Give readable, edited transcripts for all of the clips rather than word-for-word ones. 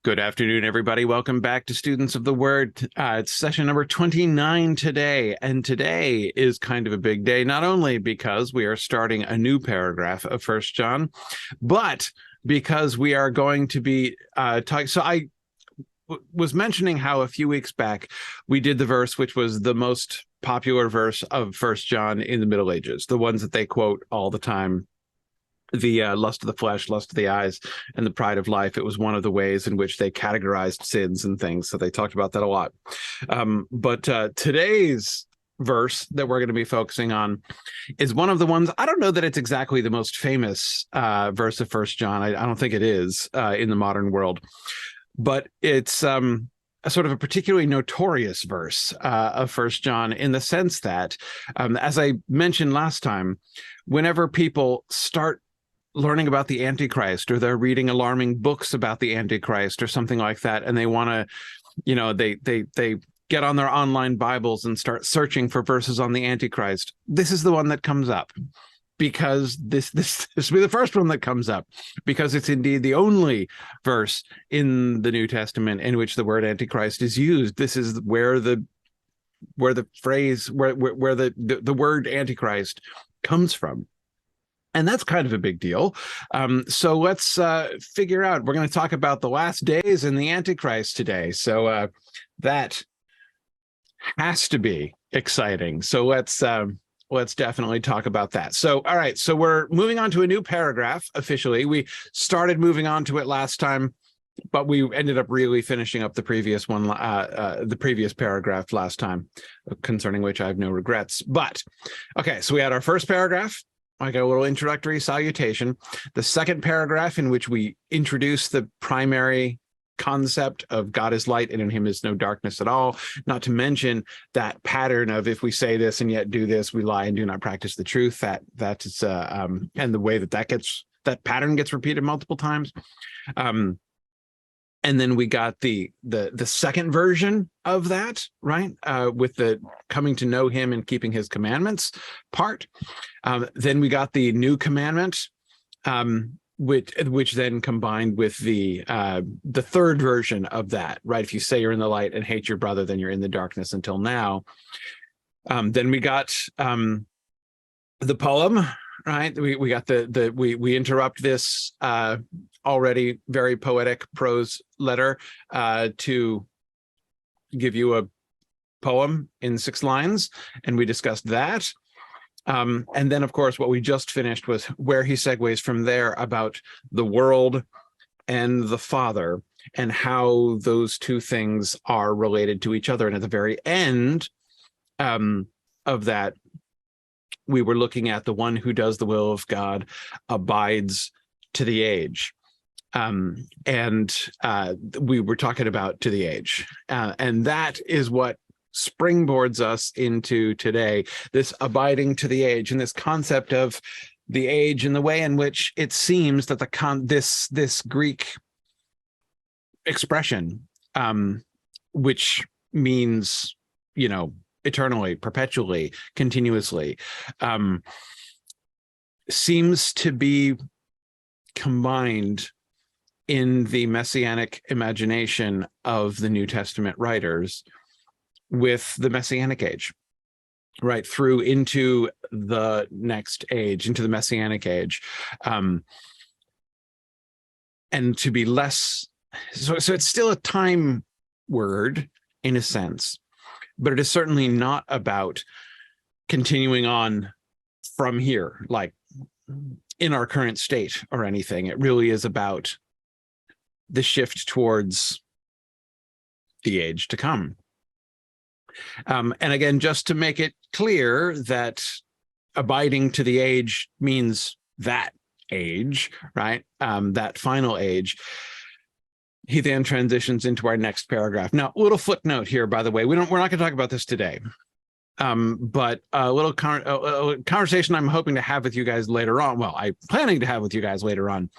Good afternoon, everybody. Welcome back to Students of the Word. It's session number 29 today, and today is kind of a big day, not only because we are starting a new paragraph of First John, but because we are going to be talking. So I was mentioning how a few weeks back we did the verse which was the most popular verse of First John in the Middle Ages, the ones that they quote all the time. The lust of the flesh, lust of the eyes, and the pride of life. It was one of the ways in which they categorized sins and things. So they talked about that a lot. But today's verse that we're going to be focusing on is one of the ones. I don't know that it's exactly the most famous verse of First John. I don't think it is in the modern world, but it's a sort of a particularly notorious verse of First John in the sense that, as I mentioned last time, whenever people start learning about the Antichrist, or they're reading alarming books about the Antichrist or something like that, and they want to, they get on their online Bibles and start searching for verses on the Antichrist, this is the one that comes up, because this will be the first one that comes up, because it's indeed the only verse in the New Testament in which the word Antichrist is used. This is where the phrase, where the word Antichrist comes from. And that's kind of a big deal. So let's figure out. We're going to talk about the last days and the Antichrist today. So that has to be exciting. So let's definitely talk about that. So, all right. So we're moving on to a new paragraph officially. We started moving on to it last time, but we ended up really finishing up the previous one, the previous paragraph last time, concerning which I have no regrets. But okay, so we had our first paragraph. I got a little introductory salutation. The second paragraph, in which we introduce the primary concept of God is light and in him is no darkness at all, not to mention that pattern of if we say this and yet do this, we lie and do not practice the truth. That is and the way that pattern gets repeated multiple times. And then we got the second version of that, right? With the coming to know him and keeping his commandments part. Then we got the new commandment, which then combined with the third version of that, right? If you say you're in the light and hate your brother, then you're in the darkness until now. Then we got the poem, right? We got we interrupt this already very poetic prose letter to give you a poem in 6 lines, and we discussed that. And then, of course, what we just finished was where he segues from there about the world and the Father and how those two things are related to each other. And at the very end of that, we were looking at the one who does the will of God abides to the age. And we were talking about to the age. And that is what springboards us into today, this abiding to the age and this concept of the age and the way in which it seems that this Greek expression, which means, eternally, perpetually, continuously, seems to be combined in the messianic imagination of the New Testament writers with the messianic age, right through into the next age, into the messianic age, and to be less. So it's still a time word in a sense, but it is certainly not about continuing on from here, like in our current state or anything. It really is about the shift towards the age to come. And again, just to make it clear that abiding to the age means that age, right? That final age. He then transitions into our next paragraph. Now, a little footnote here, by the way, we're not going to talk about this today. But a little conversation I'm hoping to have with you guys later on. Well, I'm planning to have with you guys later on.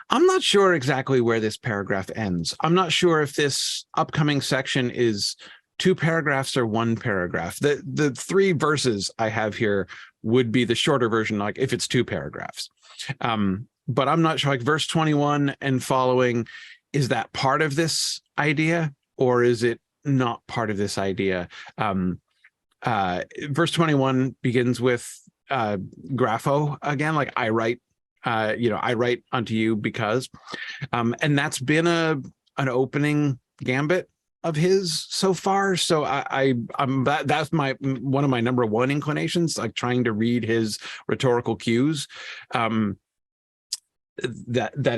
I'm not sure exactly where this paragraph ends. I'm not sure if this upcoming section is 2 paragraphs or 1 paragraph. The 3 verses I have here would be the shorter version, like if it's 2 paragraphs. But I'm not sure, like verse 21 and following is that part of this idea, or is it not part of this idea? Verse 21 begins with grapho again, like I write, I write unto you because, and that's been an opening gambit of his so far. So that's one of my number one inclinations, like trying to read his rhetorical cues. That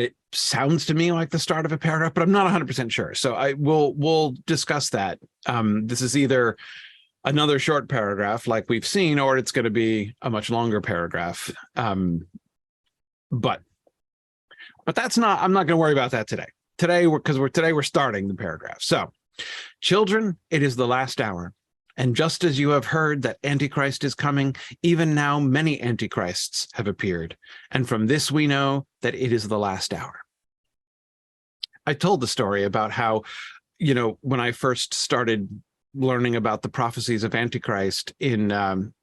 it sounds to me like the start of a paragraph, but I'm not 100% sure. So we'll discuss that. This is either another short paragraph like we've seen, or it's going to be a much longer paragraph. But that's not, I'm not going to worry about that today. Today we're starting the paragraph. So, children, it is the last hour. And just as you have heard that Antichrist is coming, even now many Antichrists have appeared. And from this we know that it is the last hour. I told the story about how, when I first started learning about the prophecies of Antichrist in the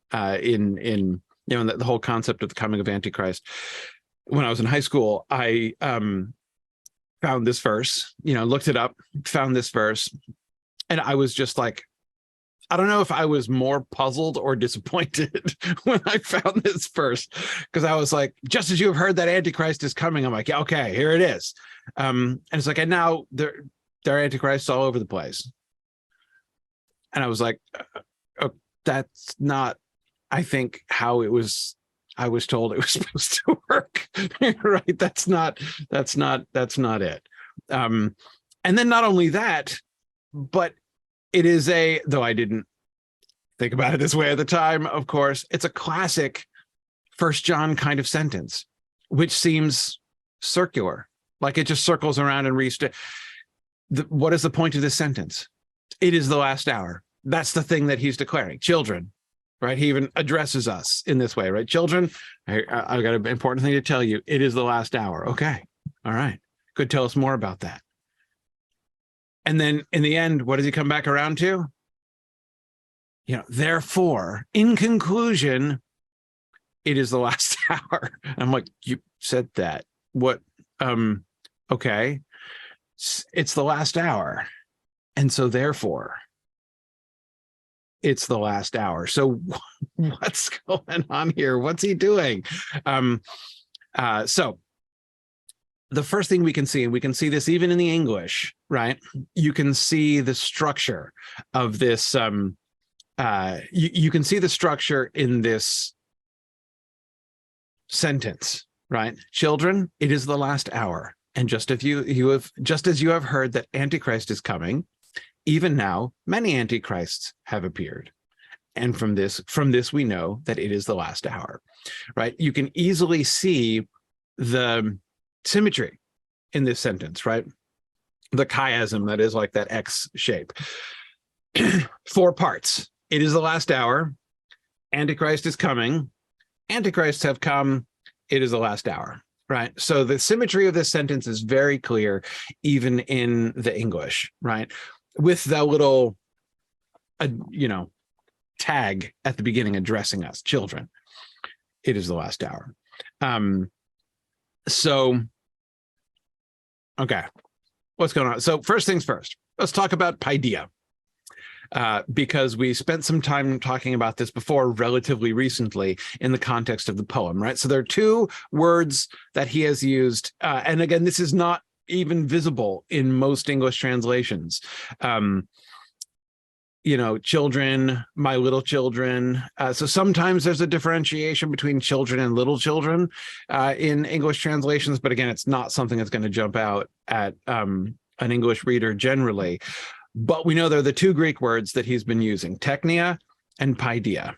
whole concept of the coming of Antichrist, when I was in high school, I found this verse, looked it up, found this verse, and I was just like, I don't know if I was more puzzled or disappointed when I found this verse, because I was like, just as you have heard that Antichrist is coming, I'm like, yeah, okay, here it is. And it's like, and now there are Antichrists all over the place. And I was like, that's not, I think, how I was told it was supposed to work. Right? That's not it. And then not only that, but it is though I didn't think about it this way at the time, of course, it's a classic 1 John kind of sentence, which seems circular, like it just circles around and what is the point of this sentence? It is the last hour. That's the thing that he's declaring. Children, right? He even addresses us in this way, right? Children, I've got an important thing to tell you. It is the last hour. Okay. All right. Good. Tell us more about that. And then in the end, what does he come back around to? Therefore, in conclusion, it is the last hour. I'm like, you said that. What? Okay. It's the last hour. And so therefore, it's the last hour. So what's going on here? What's he doing? So the first thing we can see, and we can see this even in the English, right? You can see the structure of this. You can see the structure in this sentence, right? Children, it is the last hour. And just as you have heard that Antichrist is coming, even now many Antichrists have appeared. And from this we know that it is the last hour, right? You can easily see the symmetry in this sentence, right? The chiasm that is like that X shape. 4 parts. It is the last hour. Antichrist is coming. Antichrists have come. It is the last hour, right? So the symmetry of this sentence is very clear, even in the English, right? With the little, tag at the beginning addressing us, children. It is the last hour. So, okay, what's going on? So first things first, let's talk about paideia, because we spent some time talking about this before relatively recently in the context of the poem, right? So there are 2 words that he has used. And again, this is not even visible in most English translations. Children, my little children. So sometimes there's a differentiation between children and little children in English translations, but again, it's not something that's going to jump out at an English reader generally. But we know they're the 2 Greek words that he's been using, teknia and paideia,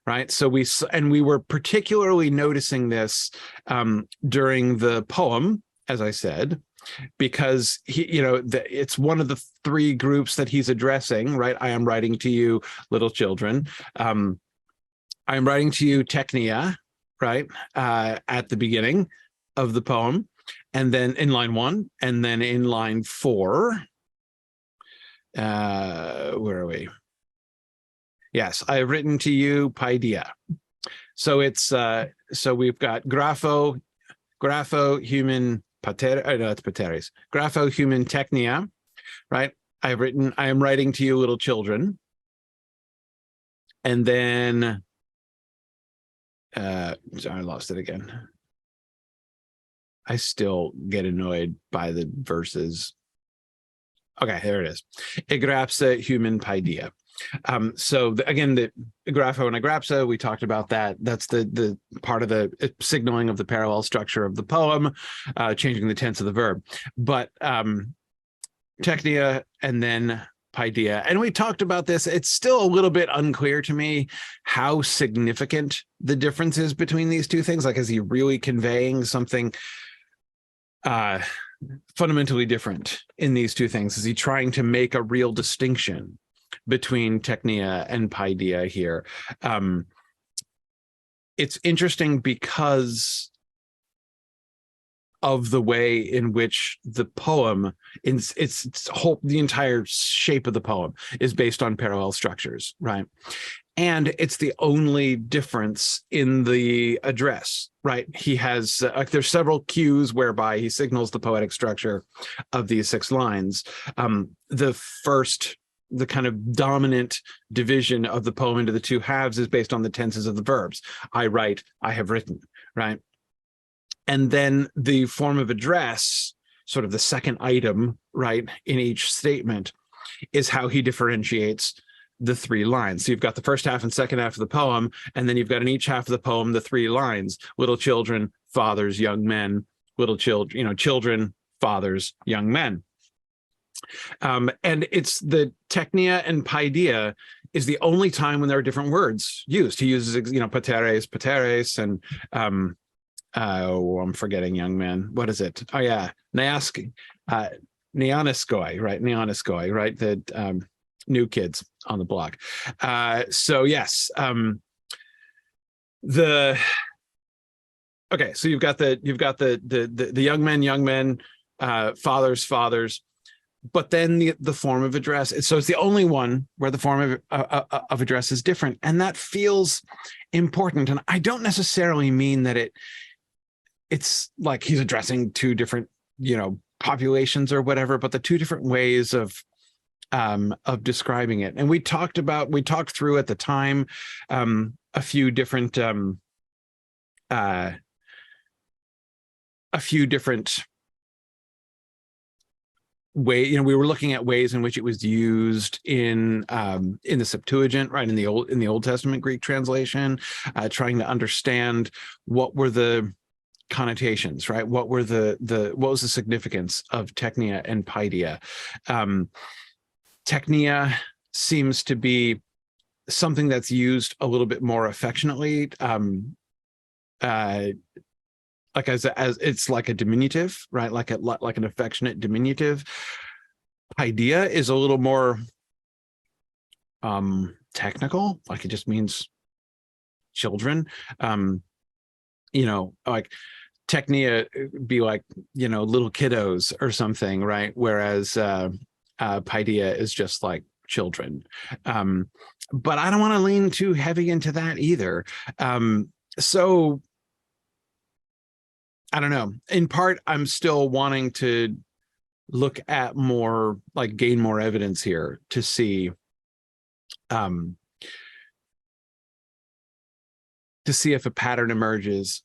right? So we were particularly noticing this during the poem, as I said, because it's one of the 3 groups that he's addressing, right? I am writing to you, little children. I am writing to you, teknia, right? At the beginning of the poem, and then in line 1, and then in line 4. Where are we? Yes, I have written to you, paideia. So it's so we've got grapho, human, no, it's pateres. Grapho human technia, right? I am writing to you, little children. And then, sorry, I lost it again. I still get annoyed by the verses. Okay, there it is. Agrapsa human paideia. So again, the grapho and agrapsa, we talked about that. That's the part of the signaling of the parallel structure of the poem, changing the tense of the verb. But technia and then paideia. And we talked about this. It's still a little bit unclear to me how significant the difference is between these two things. Like, is he really conveying something fundamentally different in these two things? Is he trying to make a real distinction between technia and paideia here? It's interesting because of the way in which the poem, the entire shape of the poem is based on parallel structures, right? And it's the only difference in the address, right? He has, there's several cues whereby he signals the poetic structure of these 6 lines. The kind of dominant division of the poem into the 2 halves is based on the tenses of the verbs. I write, I have written, right? And then the form of address, sort of the second item, right, in each statement, is how he differentiates the 3 lines. So you've got the first half and second half of the poem, and then you've got in each half of the poem the 3 lines: little children, fathers, young men, little children, children, fathers, young men. And it's the technia and paideia is the only time when there are different words used. He uses, pateres, and I'm forgetting young man. What is it? Oh yeah, neoniskoi, right? Neoniskoi, right? The new kids on the block. So yes, okay. So you've got the young men, fathers, but then the form of address. So it's the only one where the form of address is different, and that feels important. And I don't necessarily mean that it's like he's addressing 2 different, populations or whatever, but the 2 different ways of describing it. And we talked through at the time a few different way, we were looking at ways in which it was used in the Septuagint, right, in the Old Testament Greek translation, trying to understand what were the connotations, right? What was the significance of technia and paideia? Technia seems to be something that's used a little bit more affectionately, like as it's like a diminutive, right? Like an affectionate diminutive. Paideia is a little more technical, like it just means children. Like technia be like, little kiddos or something, right? Whereas paideia is just like children. But I don't want to lean too heavy into that either. So I don't know. In part, I'm still wanting to look at more, like gain more evidence here to see if a pattern emerges.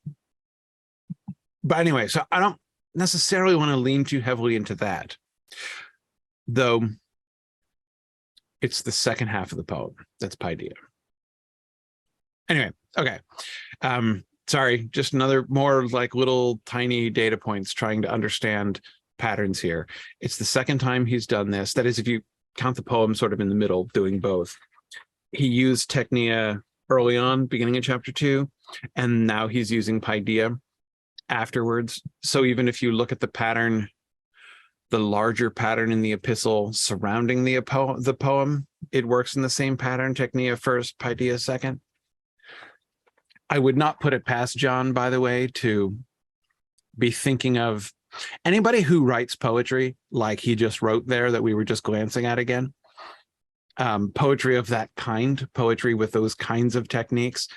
But anyway, so I don't necessarily want to lean too heavily into that, though it's the second half of the poem that's paideia. Anyway, okay. Sorry, just another more like little tiny data points trying to understand patterns here. It's the second time he's done this. That is, if you count the poem sort of in the middle, doing both. He used technia early on, beginning of chapter 2, and now he's using paideia afterwards. So even if you look at the pattern, the larger pattern in the epistle surrounding the poem, it works in the same pattern: technia first, paideia second. I would not put it past John, by the way, to be thinking of anybody who writes poetry like he just wrote there that we were just glancing at again. Poetry of that kind, poetry with those kinds of techniques,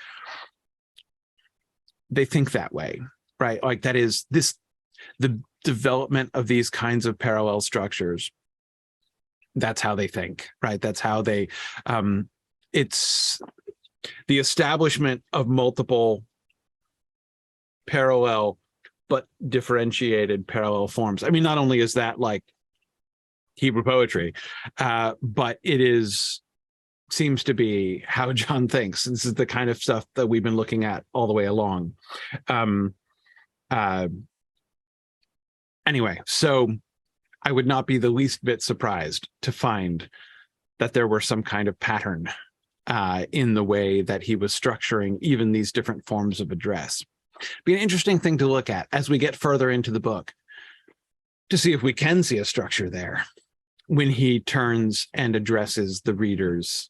they think that way, right? Like that is the development of these kinds of parallel structures, that's how they think, right? That's how they, it's the establishment of multiple parallel but differentiated parallel forms. I mean, not only is that like Hebrew poetry, but it seems to be how John thinks. This is the kind of stuff that we've been looking at all the way along. Anyway, so I would not be the least bit surprised to find that there were some kind of pattern in the way that he was structuring even these different forms of address. Be an interesting thing to look at as we get further into the book, to see if we can see a structure there when he turns and addresses the readers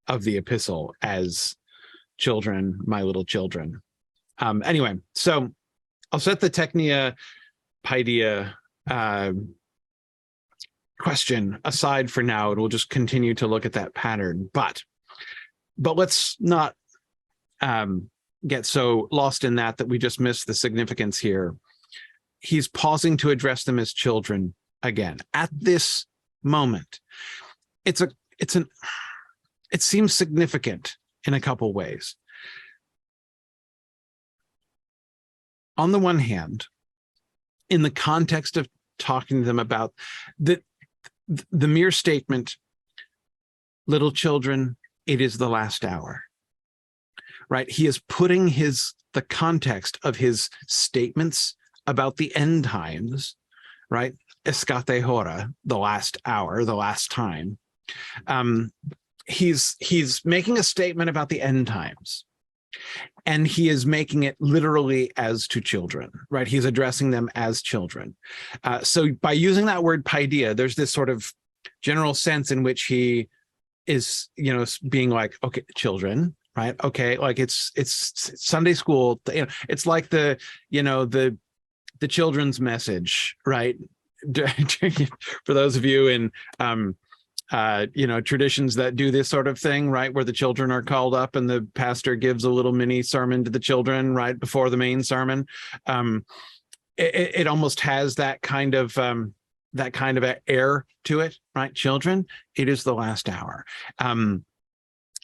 of the epistle as children, my little children. Anyway, so I'll set the Technia Paideia question aside for now, and we'll just continue to look at that pattern. But let's not get so lost in that we just miss the significance here. He's pausing to address them as children again at this moment. It seems significant in a couple ways. On the one hand, in the context of talking to them about the mere statement, little children, it is the last hour, right? He is putting the context of his statements about the end times, right? Escate hora, the last hour, the last time. He's making a statement about the end times, and he is making it literally as to children, right? He's addressing them as children. So by using that word paideia, there's this sort of general sense in which he is, being like, okay, children, right? Okay, like it's Sunday school, it's like the children's message, right? For those of you in traditions that do this sort of thing, right, where the children are called up and the pastor gives a little mini sermon to the children right before the main sermon. It almost has that kind of air to it, right? Children, it is the last hour.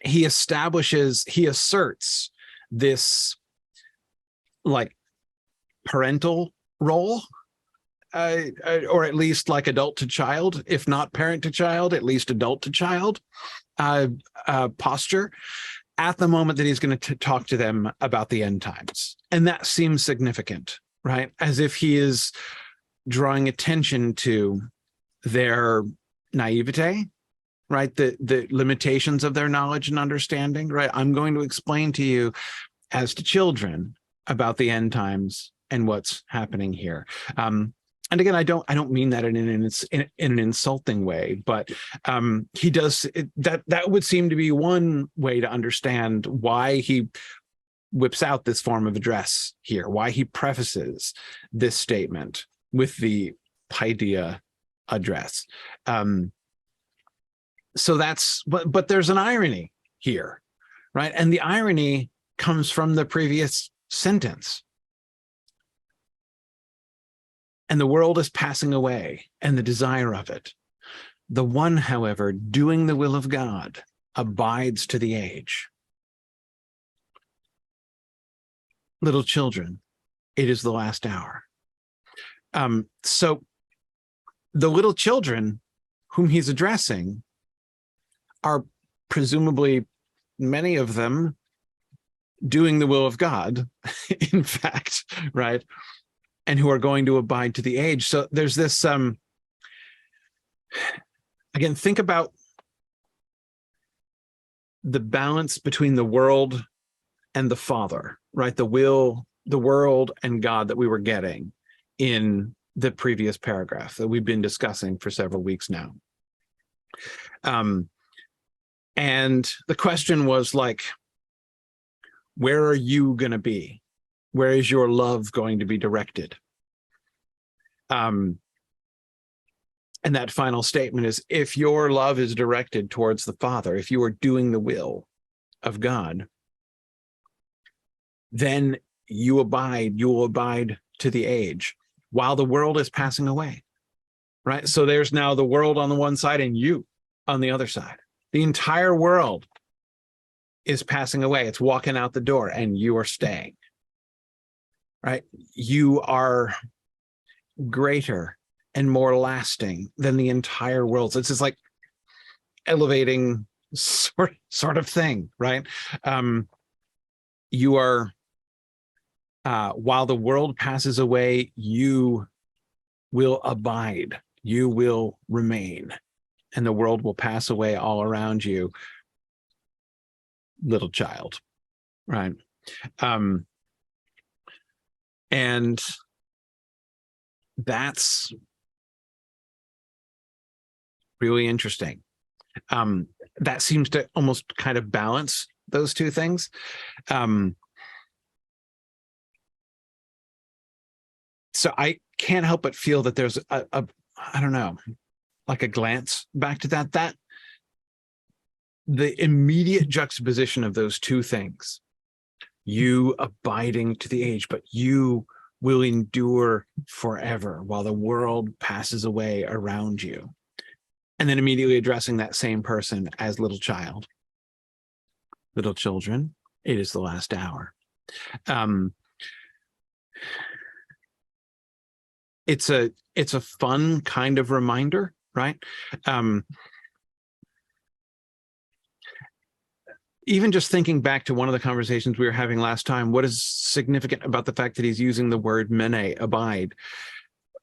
He asserts this like parental role, or at least like adult to child, if not parent to child, at least adult to child posture at the moment that he's going to talk to them about the end times. And that seems significant, right? As if he is drawing attention to their naivete, right? The limitations of their knowledge and understanding, right? I'm going to explain to you as to children about the end times and what's happening here. And again, I don't mean that in an insulting way, but he does that would seem to be one way to understand why he whips out this form of address here, why he prefaces this statement with the paideia address. So that's, but there's an irony here, right? And the irony comes from the previous sentence. And the world is passing away, and the desire of it. The one, however, doing the will of God abides to the age. Little children, it is the last hour. So the little children whom he's addressing are presumably many of them doing the will of God, in fact, right? And who are going to abide to the age. So there's this, again, think about the balance between the world and the Father, right? The world and God that we were getting in the previous paragraph that we've been discussing for several weeks now. And the question was like, where are you going to be? Where is your love going to be directed? And that final statement is, if your love is directed towards the Father, if you are doing the will of God, then you will abide to the age. while the world is passing away, right? So there's now the world on the one side and you on the other side. The entire world is passing away. It's walking out the door and you are staying, right? You are greater and more lasting than the entire world. So it's just like elevating sort of thing, right? You are, while the world passes away, you will abide, you will remain, and the world will pass away all around you, little child, right? And that's really interesting. That seems to almost kind of balance those two things. So I can't help but feel that there's I don't know, like a glance back to that the immediate juxtaposition of those two things, you abiding to the age, but you will endure forever while the world passes away around you. And then immediately addressing that same person as little child. Little children, it is the last hour. It's a fun kind of reminder, right? Even just thinking back to one of the conversations we were having last time, what is significant about the fact that he's using the word mene, abide,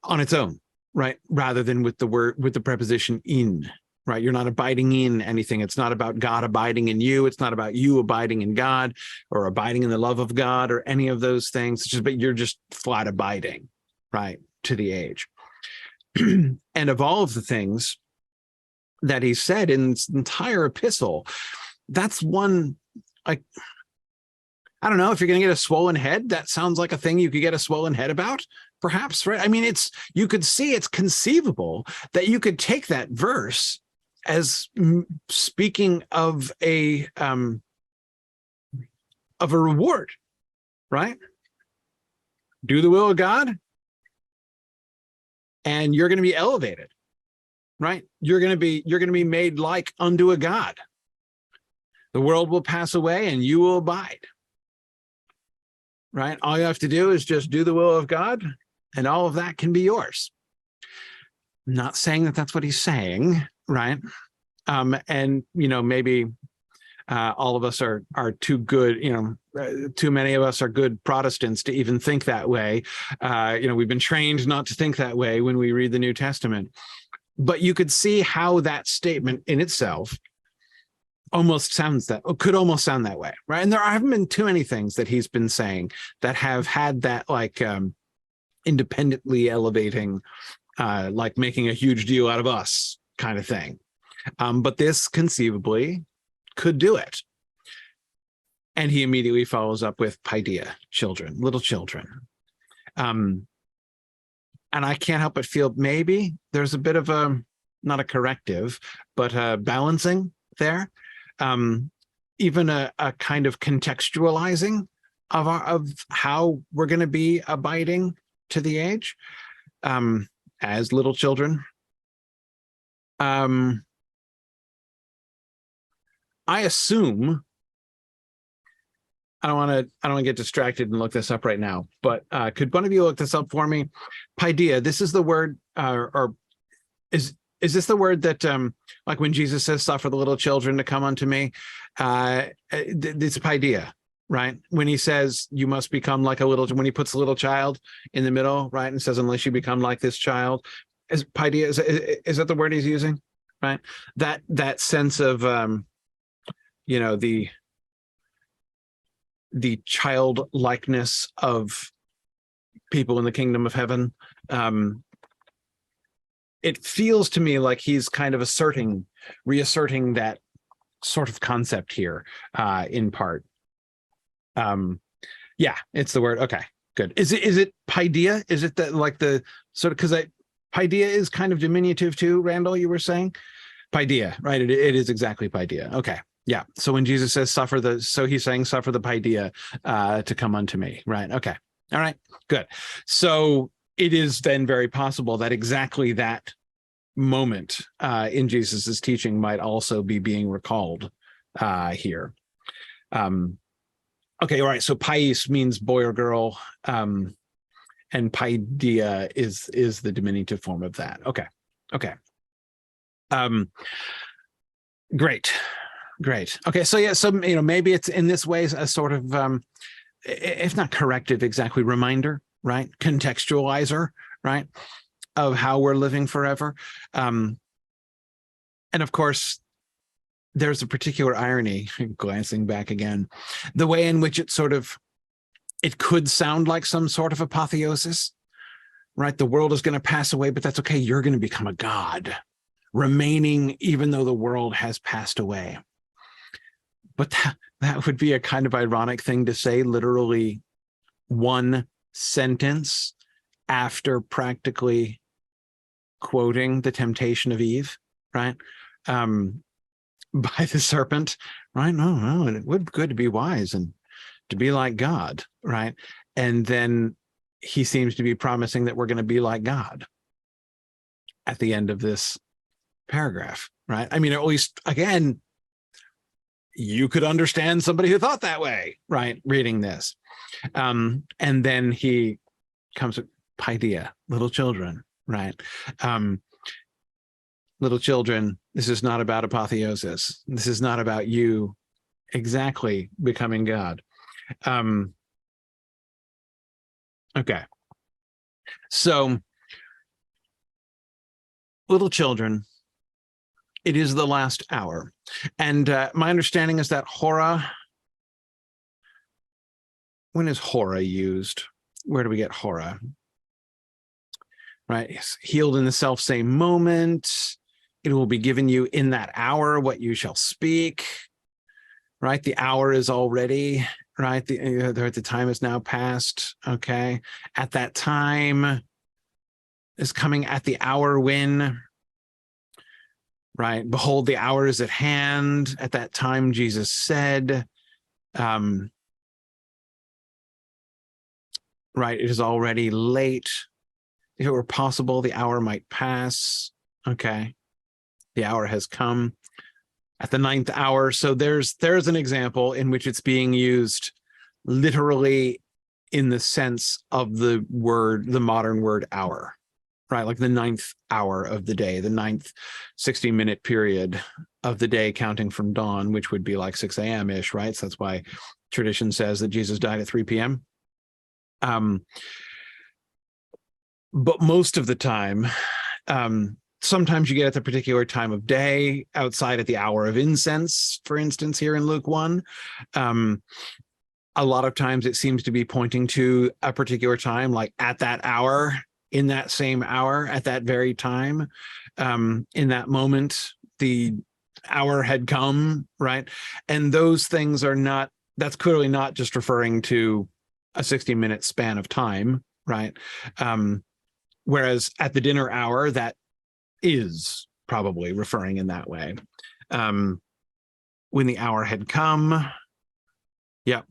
on its own, right? Rather than with the preposition in, right? You're not abiding in anything. It's not about God abiding in you. It's not about you abiding in God or abiding in the love of God or any of those things. It's just, but you're just flat abiding, right? To the age. And of all of the things that he said in this entire epistle, that's one, like, I don't know, if you're going to get a swollen head, that sounds like a thing you could get a swollen head about, perhaps, right? I mean, you could see it's conceivable that you could take that verse as speaking of a reward, right? Do the will of God, and you're going to be elevated, right? You're going to be made like unto a God. The world will pass away and you will abide, right? All you have to do is just do the will of God and all of that can be yours. I'm not saying that that's what he's saying, right? And, maybe all of us are too good, too many of us are good Protestants to even think that way. We've been trained not to think that way when we read the New Testament. But you could see how that statement in itself could almost sound that way, right? And there haven't been too many things that he's been saying that have had that independently elevating, like making a huge deal out of us kind of thing. But this conceivably could do it. And he immediately follows up with paideia, children, little children. And I can't help but feel maybe there's a bit of not a corrective, but a balancing there. Even a kind of contextualizing of how we're going to be abiding to the age as little children. I assume, I don't want to get distracted and look this up right now, but could one of you look this up for me? Paideia, this is the word, or is this the word that, like when Jesus says, suffer the little children to come unto me? It's paideia, right? When he says you must become like when he puts a little child in the middle, right? And says, unless you become like this child, is paideia, is that the word he's using, right? That sense of, the childlikeness of people in the kingdom of heaven. It feels to me like he's kind of reasserting that sort of concept here, in part. Yeah, it's the word. Okay, good. Is it paideia? Is it the sort of, because paideia is kind of diminutive too, Randall, you were saying? Paideia, right? It is exactly paideia. Okay. Yeah. So when Jesus says so he's saying suffer the paideia to come unto me, right? Okay. All right, good. So it is then very possible that exactly that moment in Jesus's teaching might also be being recalled here. Okay, all right. So pais means boy or girl, and paideia is the diminutive form of that. Okay, okay. Great. Okay, so yeah, so maybe it's in this way a sort of, if not corrective, exactly reminder, right? Contextualizer, right, of how we're living forever. And of course, there's a particular irony, glancing back again, the way in which it could sound like some sort of apotheosis, right? The world is going to pass away, but that's okay. You're going to become a god, remaining even though the world has passed away. But that would be a kind of ironic thing to say, literally one sentence after practically quoting the temptation of Eve, right? By the serpent, right? No, and it would be good to be wise and to be like God, right? And then he seems to be promising that we're going to be like God at the end of this paragraph, right? I mean, at least, again, you could understand somebody who thought that way, right? Reading this. And then he comes with paideia, little children, right? Little children, this is not about apotheosis. This is not about you exactly becoming God. Okay. So, little children, it is the last hour. And my understanding is that hora, when is hora used? Where do we get hora? Right, yes. Healed in the self-same moment. It will be given you in that hour what you shall speak. Right, the hour is already, right? The time is now past. Okay, at that time is coming at the hour when, right? Behold, the hour is at hand. At that time, Jesus said, right, it is already late. If it were possible, the hour might pass. Okay, the hour has come at the 9th hour. So there's an example in which it's being used literally in the sense of the modern word hour, right? Like the 9th hour of the day, the 9th 60-minute period of the day, counting from dawn, which would be like 6 a.m. ish, right? So that's why tradition says that Jesus died at 3 p.m. But most of the time, sometimes you get at the particular time of day, outside at the hour of incense, for instance, here in Luke 1. A lot of times it seems to be pointing to a particular time, like at that hour, in that same hour, at that very time, in that moment, the hour had come, right? And those things are not, that's clearly not just referring to a 60-minute span of time, right? Whereas at the dinner hour, that is probably referring in that way. When the hour had come, yeah,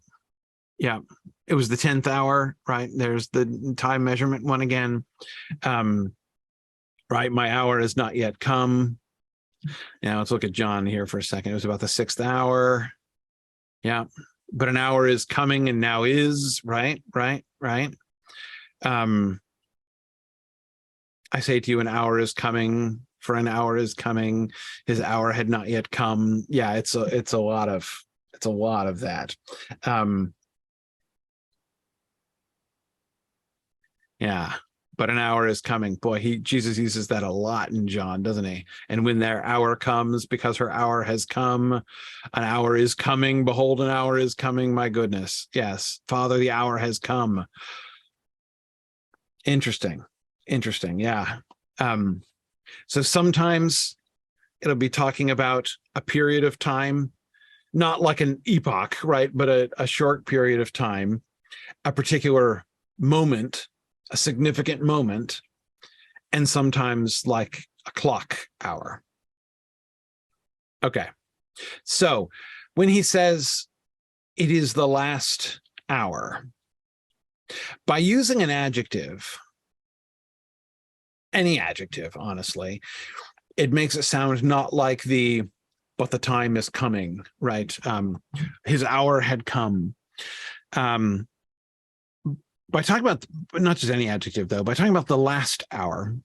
it was the 10th hour, right? There's the time measurement one again. Right, my hour has not yet come. Now let's look at John here for a second. It was about the 6th hour. Yeah, but an hour is coming and now is, right. I say to you, an hour is coming, for an hour is coming. His hour had not yet come. Yeah, it's a lot of that. Yeah, but an hour is coming. Boy, Jesus uses that a lot in John, doesn't he? And when their hour comes, because her hour has come, an hour is coming. Behold, an hour is coming. My goodness, yes, Father, the hour has come. Interesting. Yeah. So sometimes it'll be talking about a period of time, not like an epoch, right? But a short period of time, a particular moment, a significant moment, and sometimes like a clock hour. Okay. So when he says it is the last hour, by using an adjective, any adjective, honestly. It makes it sound not like but the time is coming, right? His hour had come. By talking about, not just any adjective though, by talking about the last hour,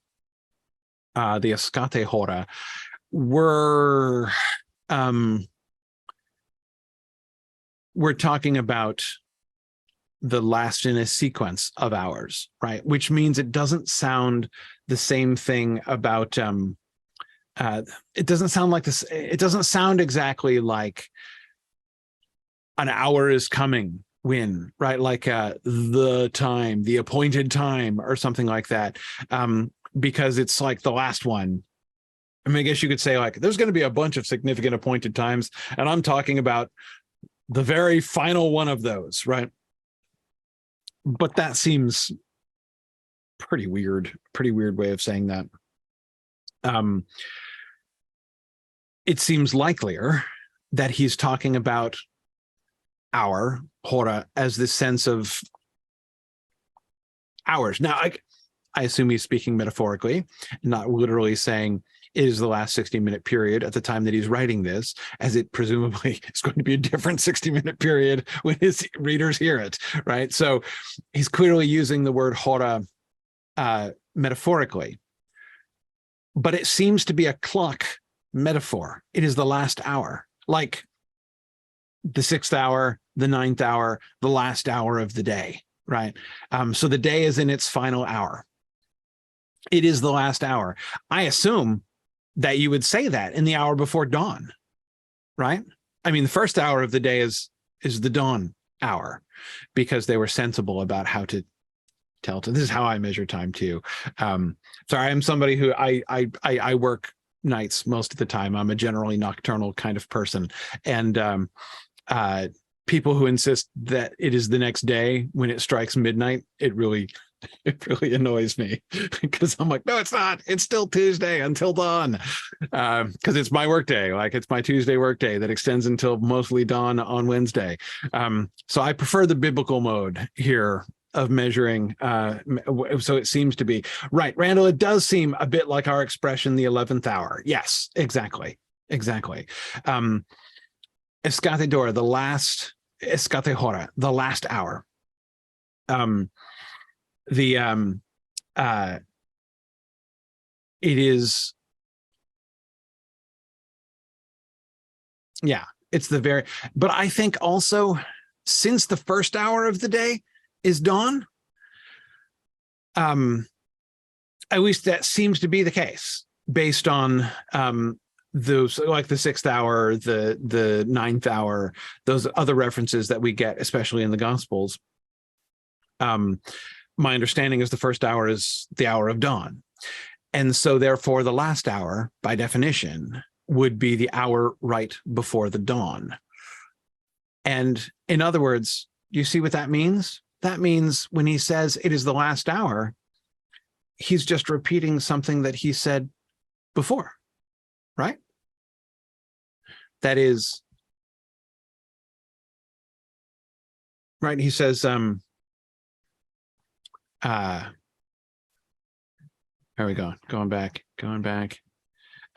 the escate hora, we're talking about the last in a sequence of hours, right? Which means it doesn't sound the same thing about it doesn't sound like this. It doesn't sound exactly like an hour is coming when, right? Like the time, the appointed time, or something like that. Because it's like the last one. I mean, I guess you could say like there's going to be a bunch of significant appointed times, and I'm talking about the very final one of those, right? But that seems pretty weird way of saying that. It seems likelier that he's talking about hour, hora, as this sense of hours. Now, I assume he's speaking metaphorically, not literally saying it is the last 60-minute period at the time that he's writing this, as it presumably is going to be a different 60-minute period when his readers hear it, right? So he's clearly using the word hora metaphorically, but it seems to be a clock metaphor. It is the last hour, like the 6th hour, the 9th hour, the last hour of the day, right? So the day is in its final hour. It is the last hour. I assume that you would say that in the hour before dawn, right? I mean, the first hour of the day is the dawn hour, because they were sensible about how to tell. This is how I measure time too. Sorry, I'm somebody who I work nights most of the time. I'm a generally nocturnal kind of person, and people who insist that it is the next day when it strikes midnight, it really annoys me, because I'm like, no, it's not. It's still Tuesday until dawn, because it's my work day. Like, it's my Tuesday work day that extends until mostly dawn on Wednesday. So I prefer the biblical mode here of measuring. So it seems to be right, Randall. It does seem a bit like our expression, the 11th hour. Yes, exactly. Escate hora, the last hour. It is, yeah, it's the very, but I think also, since the first hour of the day is dawn, at least that seems to be the case, based on those, like the 6th hour, the 9th hour, those other references that we get, especially in the Gospels. My understanding is the first hour is the hour of dawn. And so therefore the last hour, by definition, would be the hour right before the dawn. And in other words, you see what that means? That means when he says it is the last hour, he's just repeating something that he said before, right? That is, right, he says, there we go, going back.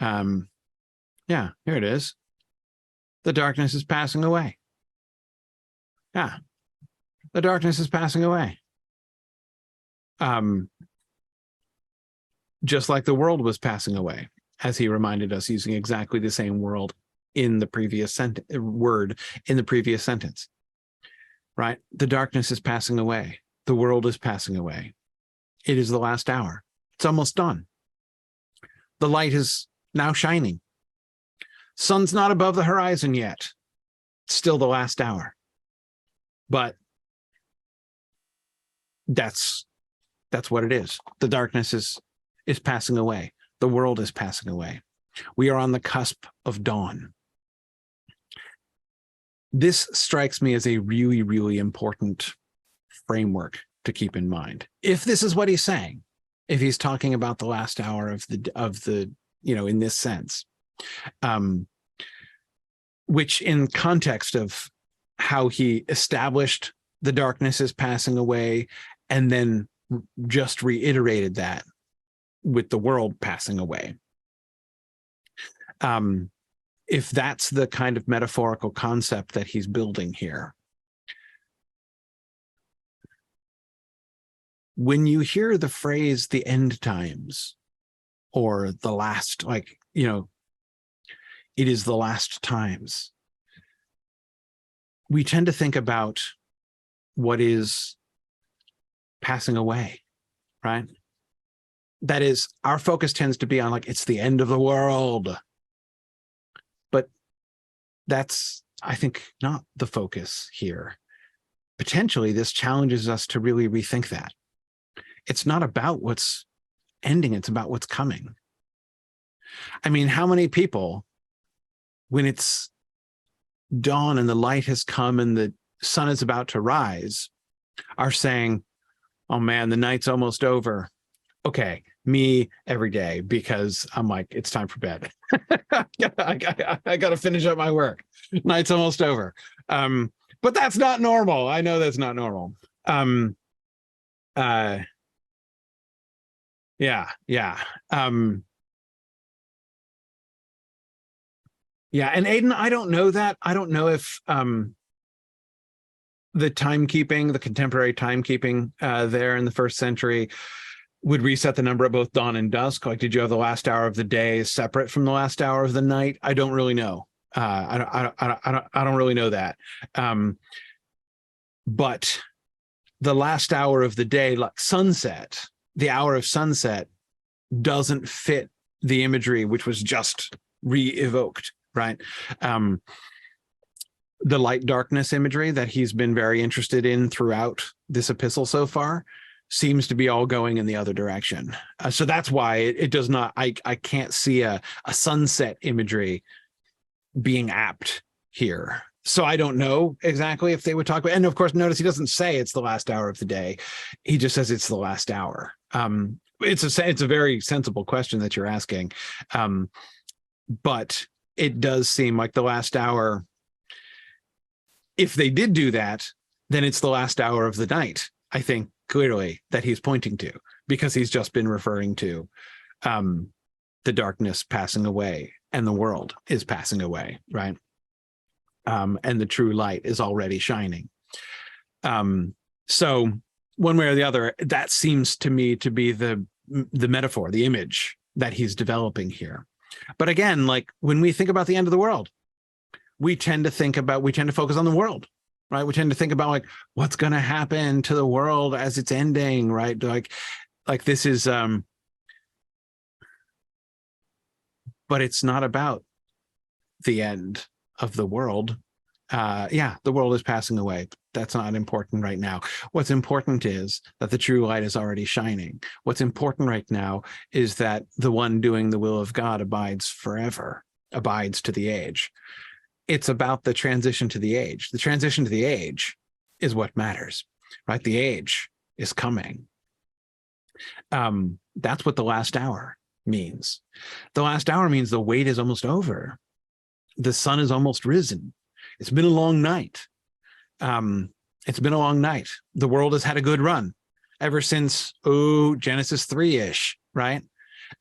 Yeah, here it is. The darkness is passing away. Yeah, the darkness is passing away. Just like the world was passing away, as he reminded us, using exactly the same word in the previous sentence, right? The darkness is passing away. The world is passing away. It is the last hour. It's almost done. The light is now shining. Sun's not above the horizon yet. It's still the last hour. But that's what it is. The darkness is passing away. The world is passing away. We are on the cusp of dawn. This strikes me as a really, really important framework to keep in mind. If this is what he's saying, if he's talking about the last hour of the in this sense, which in context of how he established the darkness is passing away and then just reiterated that with the world passing away. If that's the kind of metaphorical concept that he's building here, when you hear the phrase the end times or the last, like, you know, it is the last times, we tend to think about what is passing away, right? That is, our focus tends to be on, like, it's the end of the world. But that's, I think, not the focus here. Potentially, this challenges us to really rethink that. It's not about what's ending, it's about what's coming. I mean, how many people, when it's dawn and the light has come and the sun is about to rise, are saying, oh man, the night's almost over. Okay, me every day, because I'm like, it's time for bed. I got to finish up my work. Night's almost over. But that's not normal. I know that's not normal. Yeah. Yeah, and Aiden, I don't know that. I don't know if the timekeeping, the contemporary timekeeping there in the first century would reset the number at both dawn and dusk. Like, did you have the last hour of the day separate from the last hour of the night? I don't really know. I don't really know that. But the last hour of the day, like sunset, the hour of sunset, doesn't fit the imagery which was just re-evoked, right? The light darkness imagery that he's been very interested in throughout this epistle so far seems to be all going in the other direction. So that's why it does not, I can't see a sunset imagery being apt here. So I don't know exactly if they would talk about, and of course, notice he doesn't say it's the last hour of the day. He just says it's the last hour. It's a very sensible question that you're asking. But it does seem like the last hour, if they did do that, then it's the last hour of the night, I think, clearly, that he's pointing to, because he's just been referring to the darkness passing away and the world is passing away, right? And the true light is already shining. So one way or the other, that seems to me to be the metaphor, the image that he's developing here. But again, like, when we think about the end of the world, we tend to focus on the world, right? We tend to think about, like, what's going to happen to the world as it's ending, right? Like this is, but it's not about the end of the world. Yeah, the world is passing away. That's not important right now. What's important is that the true light is already shining. What's important right now is that the one doing the will of God abides forever, abides to the age. It's about the transition to the age. The transition to the age is what matters, right? The age is coming. That's what the last hour means. The last hour means the wait is almost over. The sun is almost risen. It's been a long night. It's been a long night. The world has had a good run ever since, Genesis 3-ish, right?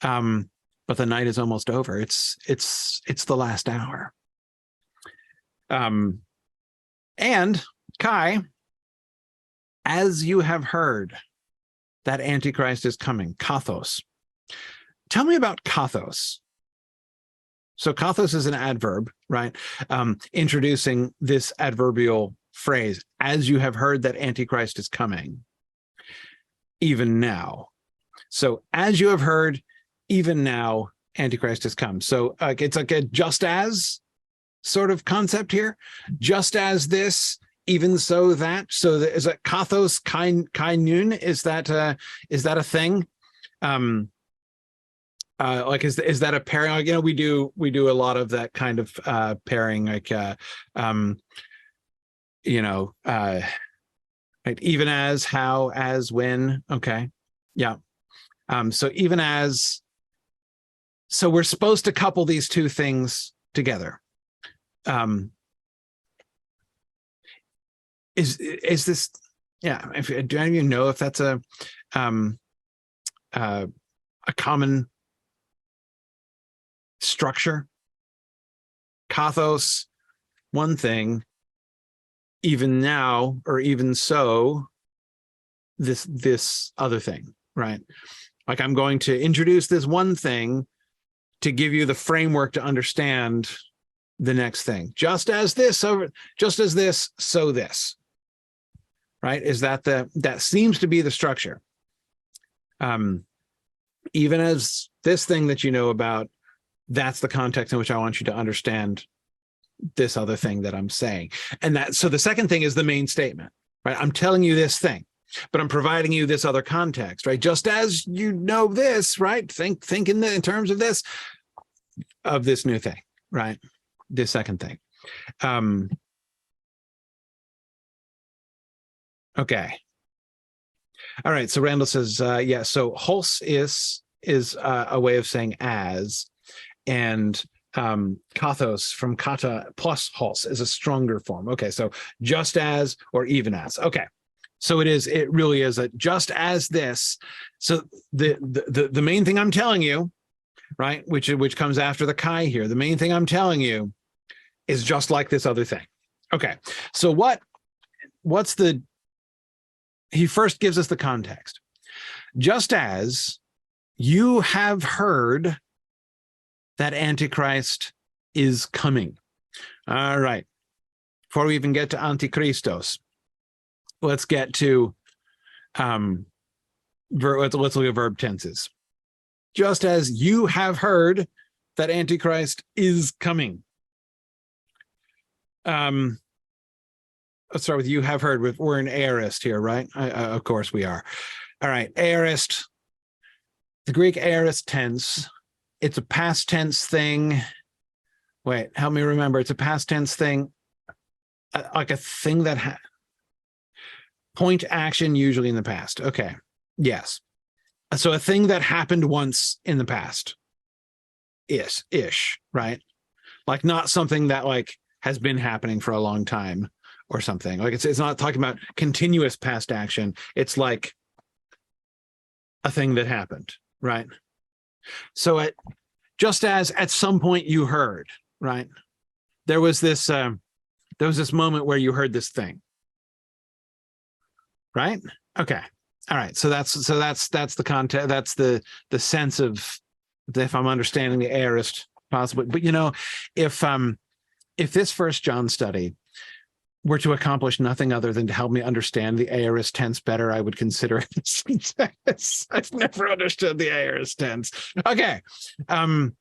But the night is almost over. It's the last hour. And Kai, as you have heard that Antichrist is coming, kathos. Tell me about kathos. So kathos is an adverb, right? Introducing this adverbial phrase, as you have heard that Antichrist is coming, even now. So as you have heard, even now, Antichrist has come. So it's like a just as sort of concept here. Just as this, even so that. So is that kathos kainun? Is that a thing? Like, is that a pairing? Like, we do a lot of that kind of pairing, like right, even as, how, as, when. Okay, yeah. So even as, so we're supposed to couple these two things together. Is this? Yeah. Do any of you know if that's a a common structure. Kathos, one thing. Even now, or even so, this other thing, right? Like I'm going to introduce this one thing to give you the framework to understand the next thing. Just as this, so this, right? Is that that seems to be the structure. Even as this thing that you know about, that's the context in which I want you to understand this other thing that I'm saying. And so the second thing is the main statement, right? I'm telling you this thing, but I'm providing you this other context, right? Just as you know this, right? Think in terms of this new thing, right? This second thing. Okay. All right. So Randall says, yeah. So hos is a way of saying as, and kathos from kata plus hos is a stronger form. Okay. So just as or even as. Okay. So it really is a just as this. So the main thing I'm telling you, right, which comes after the kai here, the main thing I'm telling you is just like this other thing. Okay. So what's he first gives us the context. Just as you have heard that Antichrist is coming. All right. Before we even get to Antichristos, let's get to let's look at verb tenses. Just as you have heard that Antichrist is coming. Let's start with you have heard. We're in aorist here, right? Of course we are. All right, aorist. The Greek aorist tense. It's a past tense thing. Wait, help me remember. It's a past tense thing, like a thing that point action usually in the past. Okay, yes. So a thing that happened once in the past. Ish, right? Like not something that like has been happening for a long time or something. Like it's not talking about continuous past action. It's like a thing that happened, right? So just as at some point you heard, right? There was this moment where you heard this thing, right? Okay, all right. So that's the context. That's the sense of if I'm understanding the aorist possibly. But you know, if this First John study were to accomplish nothing other than to help me understand the aorist tense better, I would consider it a success. I've never understood the aorist tense. Okay. I've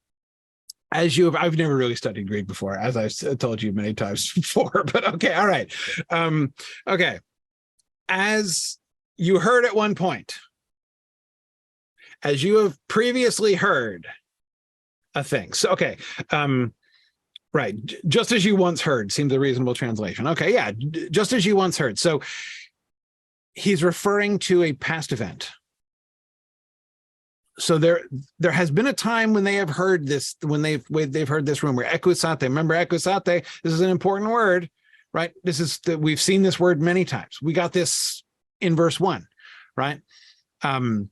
never really studied Greek before, as I've told you many times before, but okay. All right. Okay. As you heard at one point, as you have previously heard a thing. So, okay. Right. Just as you once heard seems a reasonable translation. Okay. Yeah. Just as you once heard. So he's referring to a past event. So there has been a time when they have heard this, when they've heard this rumor. Equisate. Remember equisate? This is an important word, right? We've seen this word many times. We got this in verse 1, right? From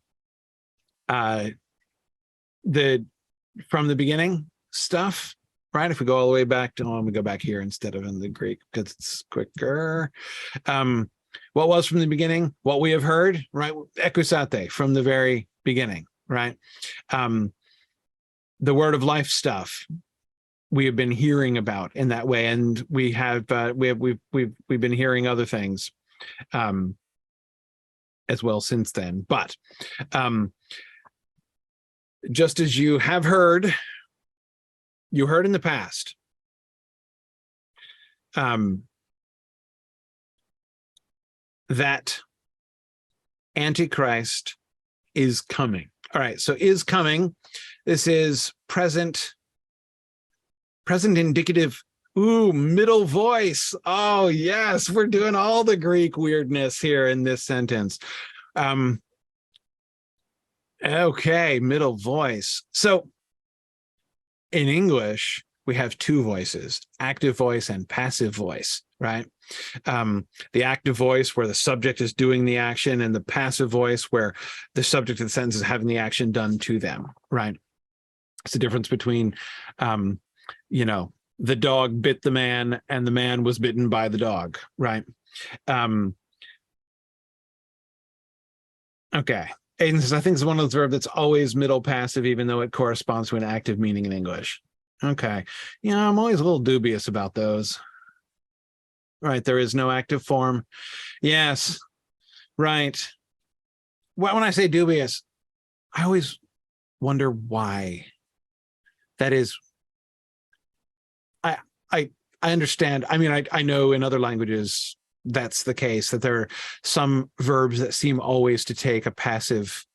the beginning stuff. Right, if we go all the way back to, let me go back here instead of in the Greek because it's quicker. What was from the beginning? What we have heard, right? Equisate, from the very beginning, right? The word of life stuff we have been hearing about in that way, and we've been hearing other things as well since then. But just as you have heard. You heard in the past that Antichrist is coming. All right, so is coming. This is present indicative. Ooh, middle voice. Oh, yes, we're doing all the Greek weirdness here in this sentence. Okay, middle voice. So in English, we have two voices, active voice and passive voice, right? The active voice where the subject is doing the action, and the passive voice where the subject of the sentence is having the action done to them, right? It's the difference between, the dog bit the man and the man was bitten by the dog, right? Okay. Aiden says, I think it's one of those verbs that's always middle passive, even though it corresponds to an active meaning in English. Okay. I'm always a little dubious about those. Right. There is no active form. Yes. Right. Well, when I say dubious, I always wonder why. That is, I understand. I mean, I know in other languages that's the case, that there are some verbs that seem always to take a passive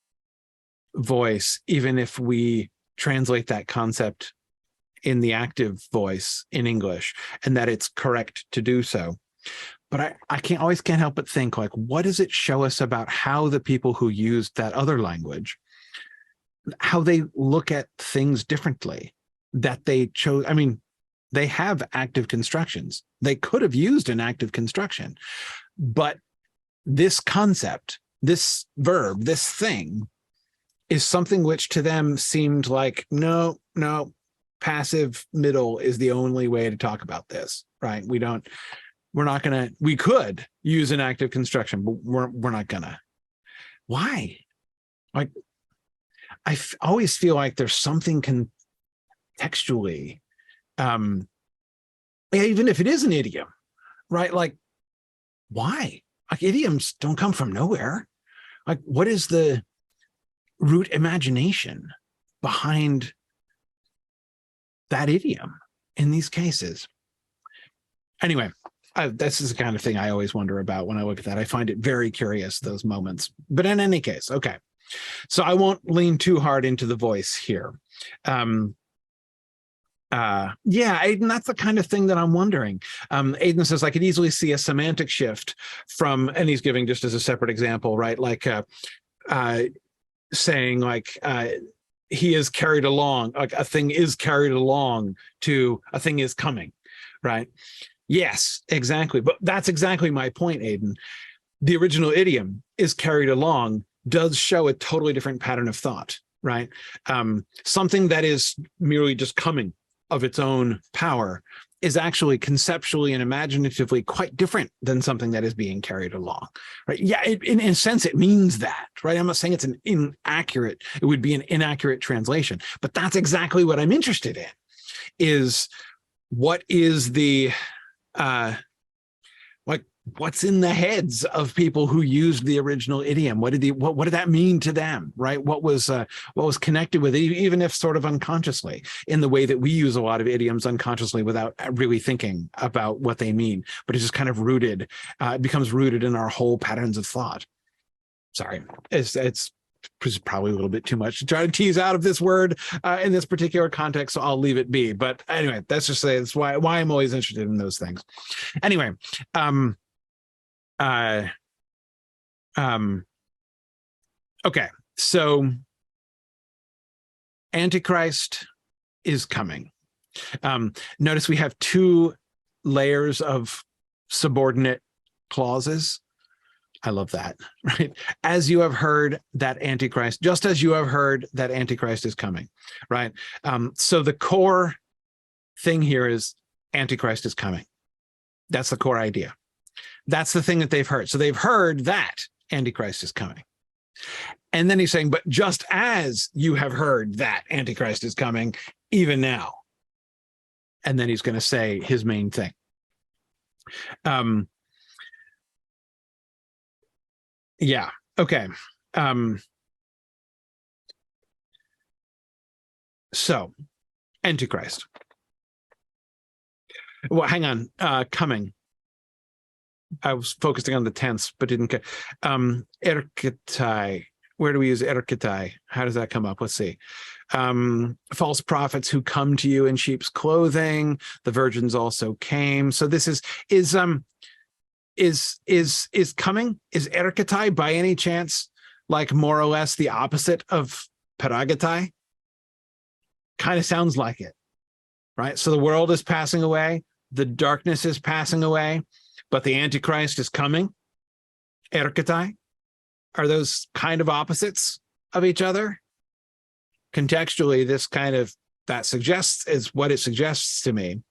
voice, even if we translate that concept in the active voice in English, and that it's correct to do so. But I can't help but think, like, what does it show us about how the people who used that other language, how they look at things differently, that they chose? I mean, they have active constructions. They could have used an active construction, but this concept, this verb, this thing is something which to them seemed like, no, passive middle is the only way to talk about this, right? We could use an active construction, but we're not gonna. Why? Like, always feel like there's something contextually, even if it is an idiom, right? Like, why? Like, idioms don't come from nowhere. Like, what is the root imagination behind that idiom in these cases? Anyway, this is the kind of thing I always wonder about when I look at that. I find it very curious, those moments. But in any case, okay. So I won't lean too hard into the voice here. Aiden, that's the kind of thing that I'm wondering. Aiden says, I could easily see a semantic shift from, and he's giving just as a separate example, right? Like saying like, he is carried along, like a thing is carried along, to a thing is coming, right? Yes, exactly. But that's exactly my point, Aiden. The original idiom, is carried along, does show a totally different pattern of thought, right? Something that is merely just coming of its own power is actually conceptually and imaginatively quite different than something that is being carried along, right? Yeah, in a sense, it means that, right? I'm not saying it's it would be an inaccurate translation, but that's exactly what I'm interested in, is what is the, what's in the heads of people who used the original idiom? What did that mean to them, right? What was connected with it, even if sort of unconsciously, in the way that we use a lot of idioms unconsciously without really thinking about what they mean, but it's just kind of rooted, it becomes rooted in our whole patterns of thought. Sorry, it's probably a little bit too much to try to tease out of this word in this particular context, so I'll leave it be. But anyway, that's just say that's why I'm always interested in those things. Anyway, okay, so Antichrist is coming. Notice we have two layers of subordinate clauses. I love that, right? As you have heard that Antichrist, just as you have heard that Antichrist is coming, right? So the core thing here is Antichrist is coming. That's the core idea. That's the thing that they've heard. So they've heard that Antichrist is coming. And then he's saying, but just as you have heard that Antichrist is coming, even now. And then he's going to say his main thing. Yeah. Okay. So Antichrist. Well, hang on. Coming. I was focusing on the tense, but didn't get erketai. Where do we use erketai? How does that come up? Let's see. False prophets who come to you in sheep's clothing. The virgins also came. So this is coming? Is erketai by any chance like more or less the opposite of paragatai? Kind of sounds like it. right? So the world is passing away, the darkness is passing away, but the Antichrist is coming. Erketai. Are those kind of opposites of each other? Contextually, that suggests is what it suggests to me.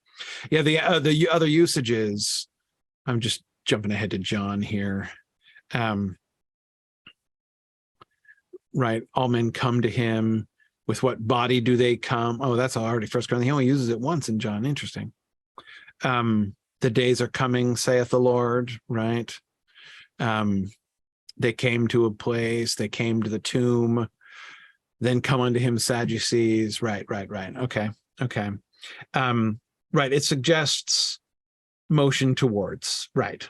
Yeah, the other usages. I'm just jumping ahead to John here. Right, all men come to him. With what body do they come? Oh, that's already First Corinthians. He only uses it once in John. Interesting. The days are coming, saith the Lord. Right. They came to a place. They came to the tomb. Then come unto him Sadducees. Right. Okay. Right. It suggests motion towards. Right.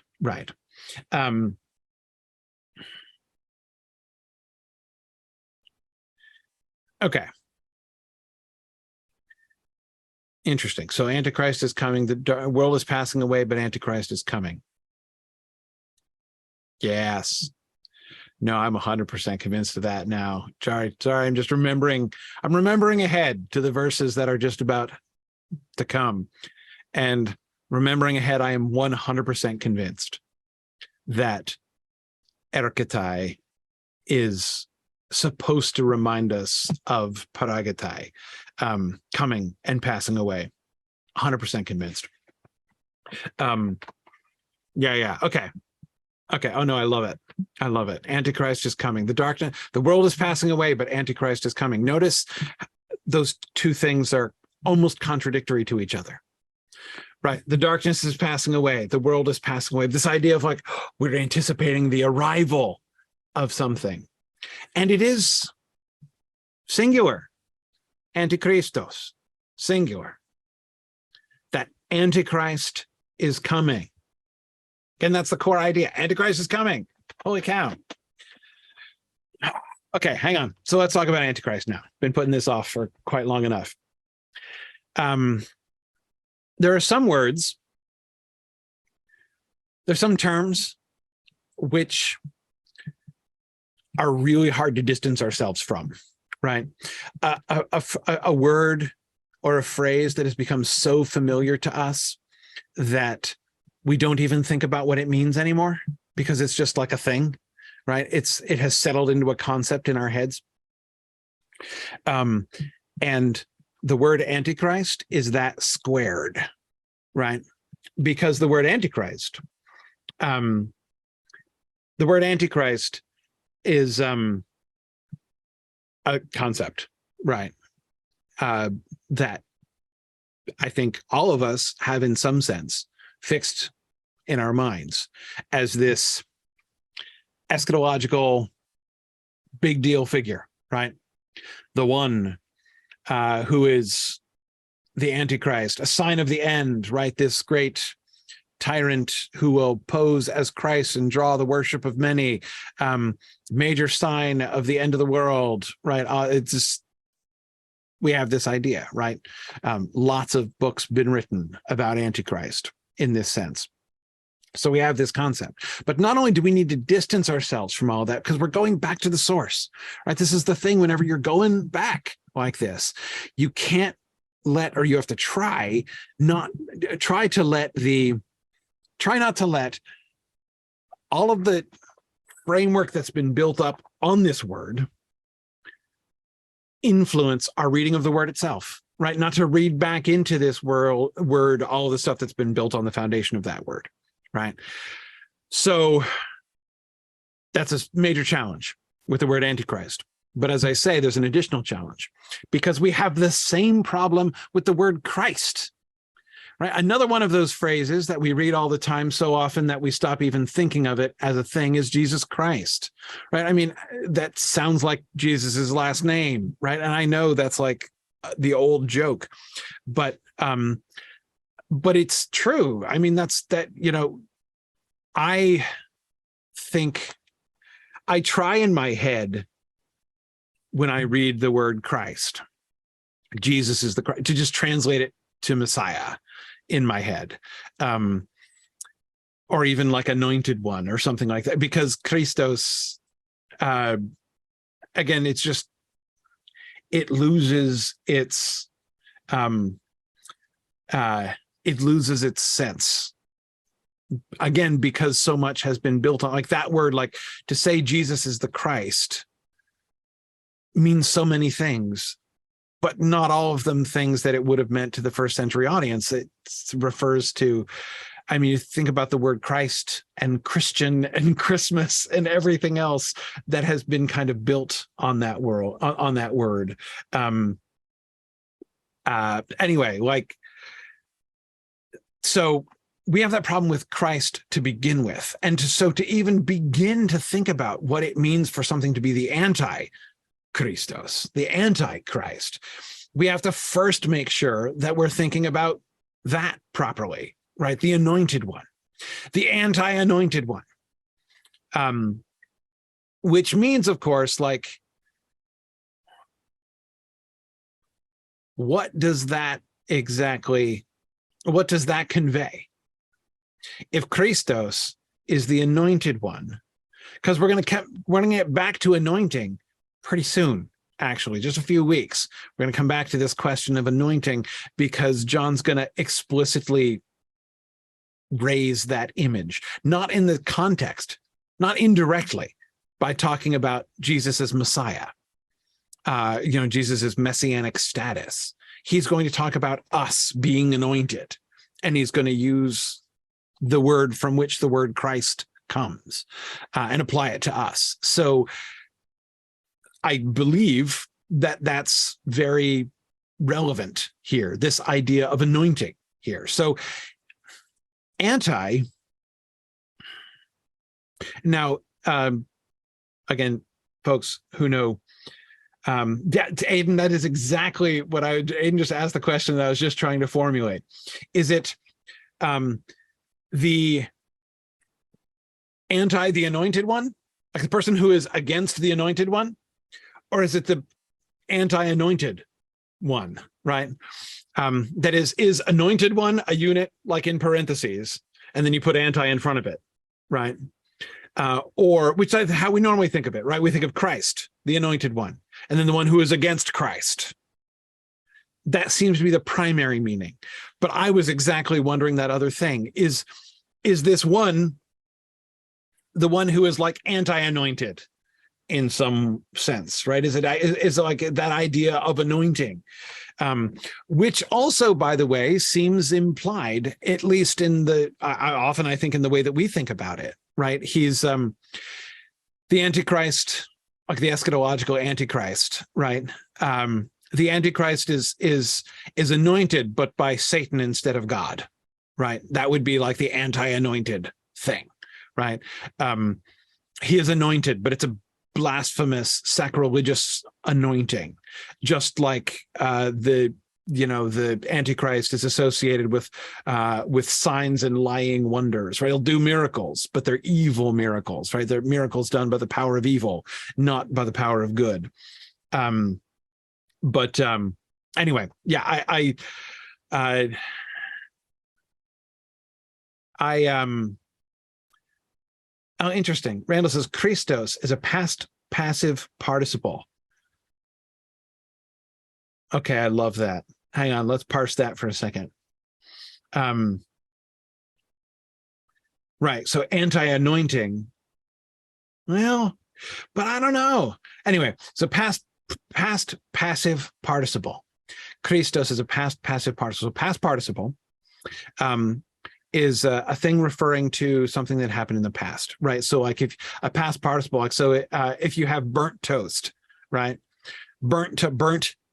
Okay. Interesting. So Antichrist is coming. The world is passing away, but Antichrist is coming. Yes. No, I'm 100% convinced of that now. Sorry. I'm just remembering. I'm remembering ahead to the verses that are just about to come. And remembering ahead, I am 100% convinced that Erketai is supposed to remind us of Paragatai, coming and passing away. 100% convinced. Yeah. Okay. Oh no, I love it. Antichrist is coming. The world is passing away, but Antichrist is coming. Notice those two things are almost contradictory to each other. Right. The darkness is passing away. The world is passing away. This idea of like, we're anticipating the arrival of something. And it is singular. Antichristos, singular. That Antichrist is coming. And that's the core idea. Antichrist is coming. Holy cow. Okay, hang on. So let's talk about Antichrist now. Been putting this off for quite long enough. There are some words, there's some terms which are really hard to distance ourselves from, right? A word or a phrase that has become so familiar to us that we don't even think about what it means anymore because it's just like a thing, right? It has settled into a concept in our heads. And the word Antichrist is that squared, right? Because the word Antichrist is a concept, right? That I think all of us have in some sense fixed in our minds as this eschatological big deal figure, right? The one who is the Antichrist, a sign of the end, right? This great tyrant who will pose as Christ and draw the worship of many, major sign of the end of the world, right? It's just, we have this idea, right? Lots of books been written about Antichrist in this sense. So we have this concept. But not only do we need to distance ourselves from all that, because we're going back to the source, right? This is the thing, whenever you're going back like this, you can't let, or you have to try not to let all of the framework that's been built up on this word influence our reading of the word itself, right? Not to read back into this word all the stuff that's been built on the foundation of that word, right? So that's a major challenge with the word Antichrist. But as I say, there's an additional challenge because we have the same problem with the word Christ, right? Another one of those phrases that we read all the time so often that we stop even thinking of it as a thing is Jesus Christ, right? I mean, that sounds like Jesus's last name, right? And I know that's like the old joke, but it's true. I mean, I think I try in my head when I read the word Christ, Jesus is the Christ, to just translate it to Messiah in my head, or even like anointed one or something like that, because Christos, again, it loses its it loses its sense. Again, because so much has been built on, like that word, like to say Jesus is the Christ means so many things, but not all of them things that it would have meant to the first century audience. It refers to, I mean, you think about the word Christ and Christian and Christmas and everything else that has been kind of built on that world, on that word. Anyway, like, so we have that problem with Christ to begin with. And to even begin to think about what it means for something to be the anti-Christos, the anti-Christ, we have to first make sure that we're thinking about that properly, right? The anointed one, the anti-anointed one, which means, of course, like, what does that convey? If Christos is the anointed one, because we're going to get back to anointing pretty soon, actually, just a few weeks. We're going to come back to this question of anointing because John's going to explicitly raise that image, not in the context, not indirectly, by talking about Jesus as Messiah, Jesus' messianic status. He's going to talk about us being anointed, and he's going to use the word from which the word Christ comes and apply it to us. So I believe that that's very relevant here, this idea of anointing here. So now, again, folks who know, Aiden, that is exactly what Aiden just asked the question that I was just trying to formulate. Is it the anointed one, like the person who is against the anointed one, or is it the anti-anointed one, right? That is anointed one a unit like in parentheses, and then you put anti in front of it, right? Or which is how we normally think of it, right? We think of Christ, the anointed one, and then the one who is against Christ. That seems to be the primary meaning. But I was exactly wondering that other thing. Is this one the one who is like anti-anointed in some sense, right? Is it like that idea of anointing, which also, by the way, seems implied, at least in I think in the way that we think about it, right? He's the Antichrist, like the eschatological Antichrist, right? The Antichrist is anointed, but by Satan instead of God, right? That would be like the anti-anointed thing, right? He is anointed, but it's a blasphemous, sacrilegious anointing, just like the Antichrist is associated with signs and lying wonders, right? He'll do miracles, but they're evil miracles, right? They're miracles done by the power of evil, not by the power of good. But anyway, yeah, oh, interesting. Randall says Christos is a past passive participle. Okay, I love that. Hang on, let's parse that for a second. Right, so anti-anointing. Well, but I don't know. Anyway, so past passive participle. Christos is a past passive participle. So past participle is a thing referring to something that happened in the past, right? So like if a past participle, like if you have burnt toast, right? Burnt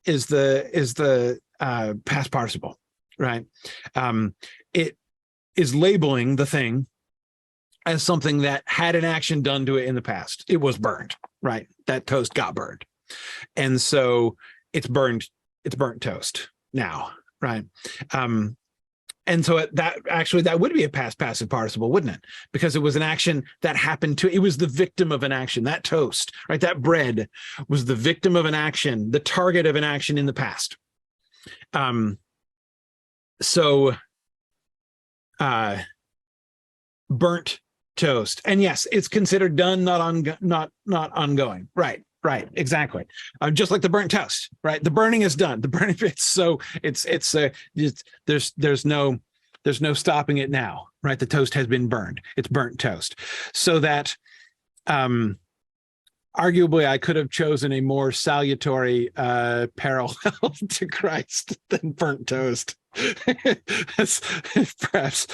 is the past participle, right? It is labeling the thing as something that had an action done to it in the past. It was burned, right? That toast got burned. And so it's burnt toast now, right? And so that would be a past passive participle, wouldn't it? Because it was an action that happened to, it was the victim of an action. That toast, right? That bread was the victim of an action, the target of an action in the past. Burnt toast. And yes, it's considered done, not ongoing. Right. Right, exactly. Just like the burnt toast, right? The burning is done. The burning, there's no stopping it now, right? The toast has been burned. It's burnt toast. So that arguably I could have chosen a more salutary parallel to Christ than burnt toast. Perhaps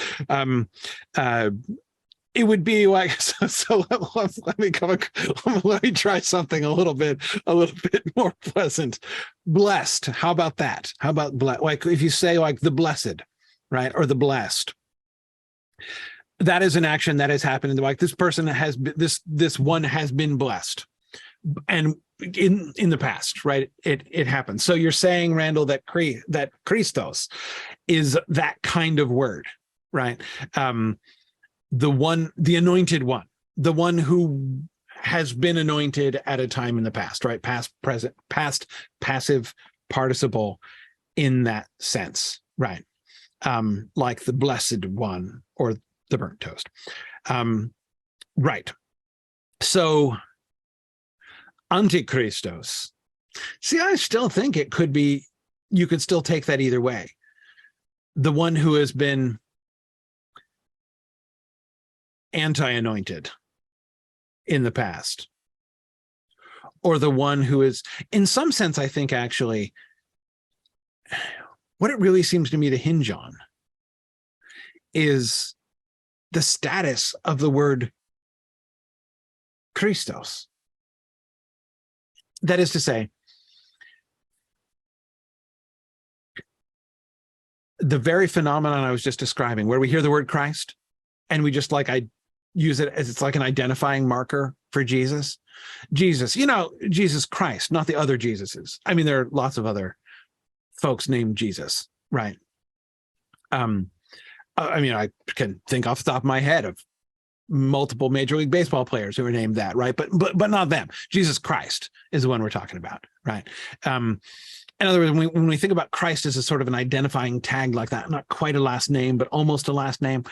it would be like, so let me try something a little bit more pleasant. Blessed. How about that? How about like if you say like the blessed, right? Or the blessed. That is an action that has happened. Like this person has this one has been blessed. And in the past, right? It happens. So you're saying, Randall, that Christos is that kind of word, right? The anointed one, the one who has been anointed at a time in the past, right? Past, present, past, passive participle in that sense, right? Like the blessed one or the burnt toast. Right. So Antichristos. See, I still think it could be, you could still take that either way. The one who has been anti-anointed in the past, or the one who is, in some sense, I think actually, what it really seems to me to hinge on is the status of the word Christos. That is to say, the very phenomenon I was just describing, where we hear the word Christ, and we just like, I use it as it's like an identifying marker for Jesus. Jesus, Jesus Christ, not the other Jesuses. I mean, there are lots of other folks named Jesus, right? I mean, I can think off the top of my head of multiple Major League Baseball players who are named that, right? But not them. Jesus Christ is the one we're talking about, right? In other words, when we think about Christ as a sort of an identifying tag like that, not quite a last name, but almost a last name.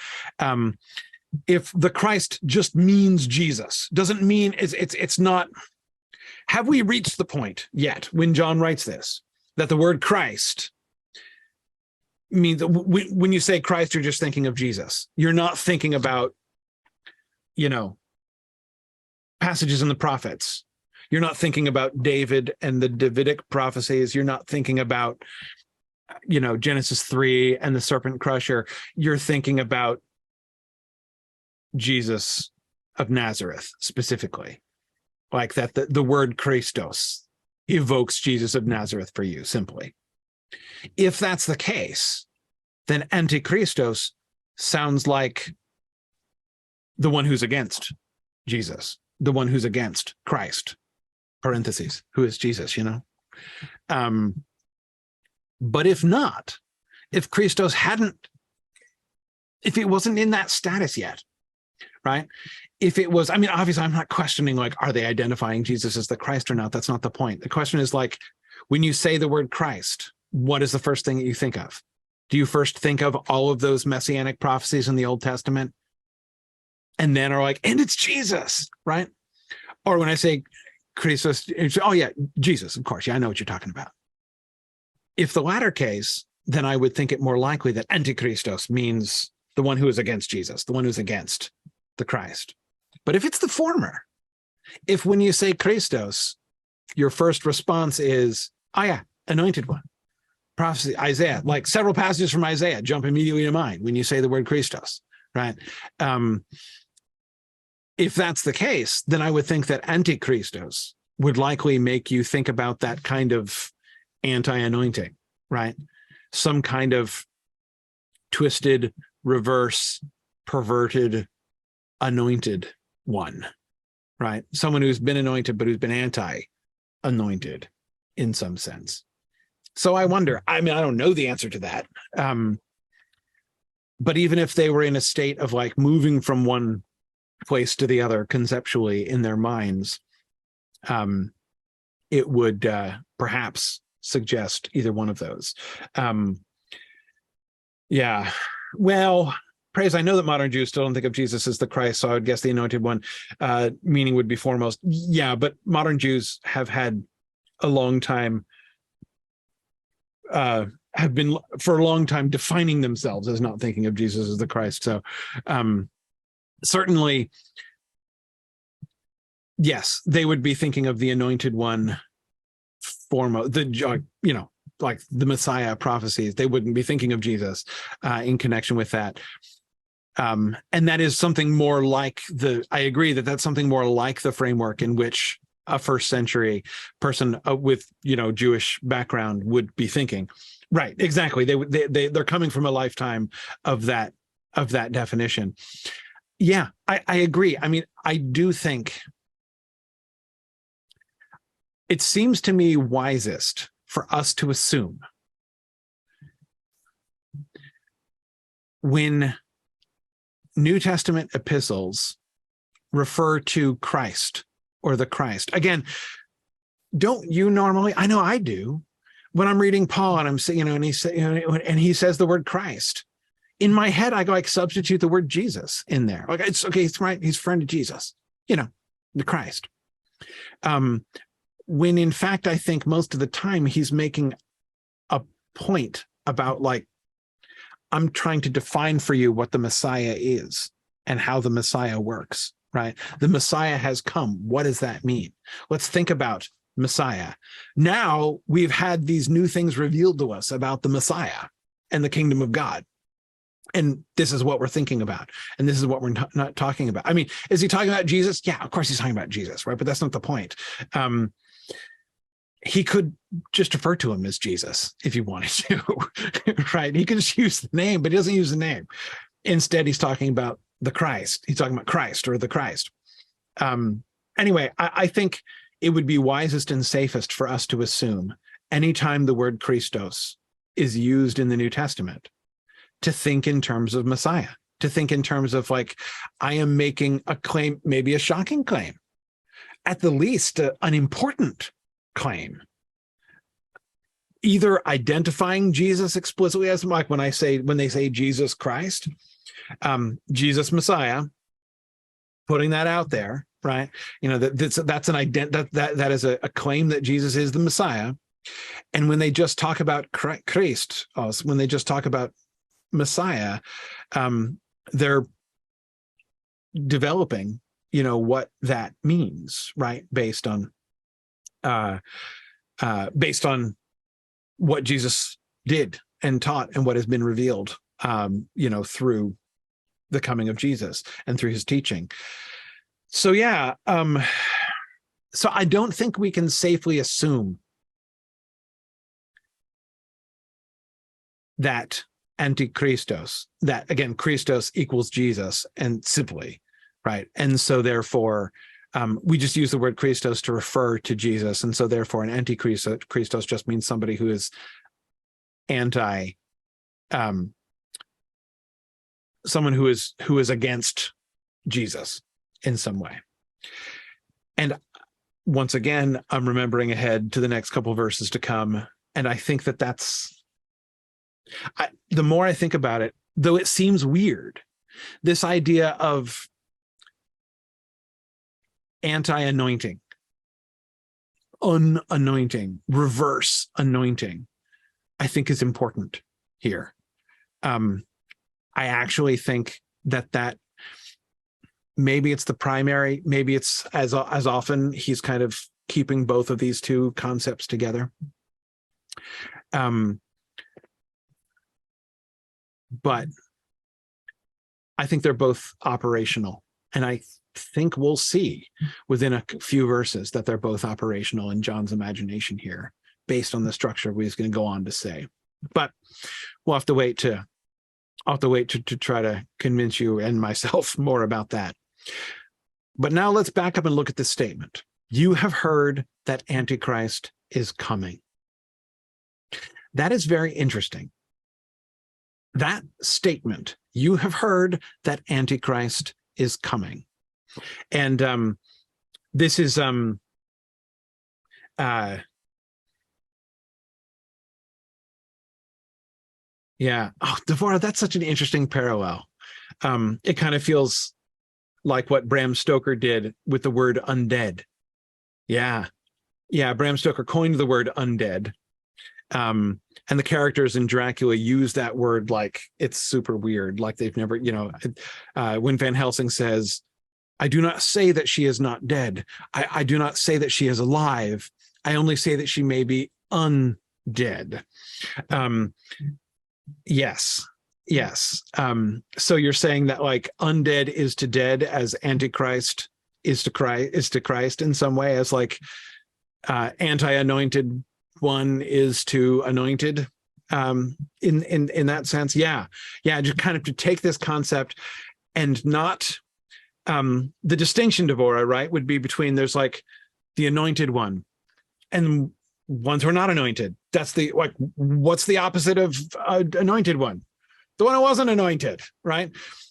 If the Christ just means Jesus, doesn't mean it's not. Have we reached the point yet when John writes this, that the word Christ means that when you say Christ, you're just thinking of Jesus. You're not thinking about, passages in the prophets. You're not thinking about David and the Davidic prophecies. You're not thinking about, Genesis 3 and the serpent crusher. You're thinking about Jesus of Nazareth specifically, like that the word Christos evokes Jesus of Nazareth for you simply. If that's the case, then Antichristos sounds like the one who's against Jesus, the one who's against Christ, parentheses, who is Jesus, But if not, if Christos if it wasn't in that status yet, right? If it was, I mean, obviously I'm not questioning, like, are they identifying Jesus as the Christ or not? That's not the point. The question is, like, when you say the word Christ, what is the first thing that you think of? Do you first think of all of those messianic prophecies in the Old Testament? And then are like, and it's Jesus, right? Or when I say Christos, oh yeah, Jesus, of course. Yeah, I know what you're talking about. If the latter case, then I would think it more likely that Antichristos means the one who is against Jesus, the one who's against the Christ. But if it's the former, if when you say Christos, your first response is, oh yeah, anointed one, prophecy, Isaiah, like several passages from Isaiah jump immediately to mind when you say the word Christos, right? If that's the case, then I would think that Antichristos would likely make you think about that kind of anti-anointing, right? Some kind of twisted, reverse, perverted, anointed one, right? Someone who's been anointed, but who's been anti-anointed in some sense. So I wonder, I mean, I don't know the answer to that. But even if they were in a state of like moving from one place to the other conceptually in their minds, it would perhaps suggest either one of those. Yeah, well, Praise, I know that modern Jews still don't think of Jesus as the Christ, so I would guess the anointed one meaning would be foremost. Yeah, but modern Jews have had a long time, have been for a long time defining themselves as not thinking of Jesus as the Christ. So certainly, yes, they would be thinking of the anointed one foremost, like the Messiah prophecies. They wouldn't be thinking of Jesus in connection with that. And that is something more like I agree that that's something more like the framework in which a first century person with, Jewish background would be thinking. Right, exactly. They're coming from a lifetime of that definition. Yeah, I agree. I mean, I do think it seems to me wisest for us to assume when New Testament epistles refer to Christ or the Christ. Again, don't you normally? I know I do. When I'm reading Paul and I'm saying, and he says the word Christ, in my head I go like substitute the word Jesus in there. Like it's okay, it's right. He's a friend of Jesus, the Christ. When in fact I think most of the time he's making a point about like, I'm trying to define for you what the Messiah is and how the Messiah works, right? The Messiah has come. What does that mean? Let's think about Messiah. Now we've had these new things revealed to us about the Messiah and the kingdom of God. And this is what we're thinking about. And this is what we're not talking about. I mean, is he talking about Jesus? Yeah, of course he's talking about Jesus, right? But that's not the point. He could just refer to him as Jesus if he wanted to, right? He could just use the name, but he doesn't use the name. Instead, he's talking about the Christ. He's talking about Christ or the Christ. Anyway, I think it would be wisest and safest for us to assume anytime the word Christos is used in the New Testament, to think in terms of Messiah, to think in terms of like, I am making a claim, maybe a shocking claim, at the least an important claim, either identifying Jesus explicitly as like when they say Jesus Christ, Jesus Messiah, putting that out there, right? That's an that is a claim that Jesus is the Messiah. And when they just talk about Christ, when they just talk about Messiah, they're developing, what that means, right? Based on what Jesus did and taught and what has been revealed, through the coming of Jesus and through his teaching. So yeah, so I don't think we can safely assume that Antichristos, that again, Christos equals Jesus and simply, right? And so therefore, we just use the word Christos to refer to Jesus. And so therefore an Antichristos just means somebody who is someone who is against Jesus in some way. And once again, I'm remembering ahead to the next couple verses to come. And I think the more I think about it, though it seems weird, this idea of anti-anointing, unanointing, reverse anointing, I think is important here. I actually think that maybe it's the primary, maybe it's as often he's kind of keeping both of these two concepts together. But I think they're both operational. And I think we'll see within a few verses that they're both operational in John's imagination here, based on the structure he's going to go on to say. But we'll have to wait to try to convince you and myself more about that. But now let's back up and look at this statement. You have heard that Antichrist is coming. That is very interesting. That statement, you have heard that Antichrist is coming. And this is yeah. Oh, Devorah, that's such an interesting parallel. It kind of feels like what Bram Stoker did with the word undead. Yeah. Yeah. Bram Stoker coined the word undead. And the characters in Dracula use that word like it's super weird, like they've never, when Van Helsing says, I do not say that she is not dead. I do not say that she is alive. I only say that she may be undead. Yes. So you're saying that like undead is to dead as Antichrist is to Christ in some way, as like anti-anointed one is to anointed, in that sense. Yeah. Just kind of to take this concept and not the distinction, Devorah, right, would be between there's like the anointed one and ones who are not anointed. That's the like, what's the opposite of anointed one? The one who wasn't anointed, right?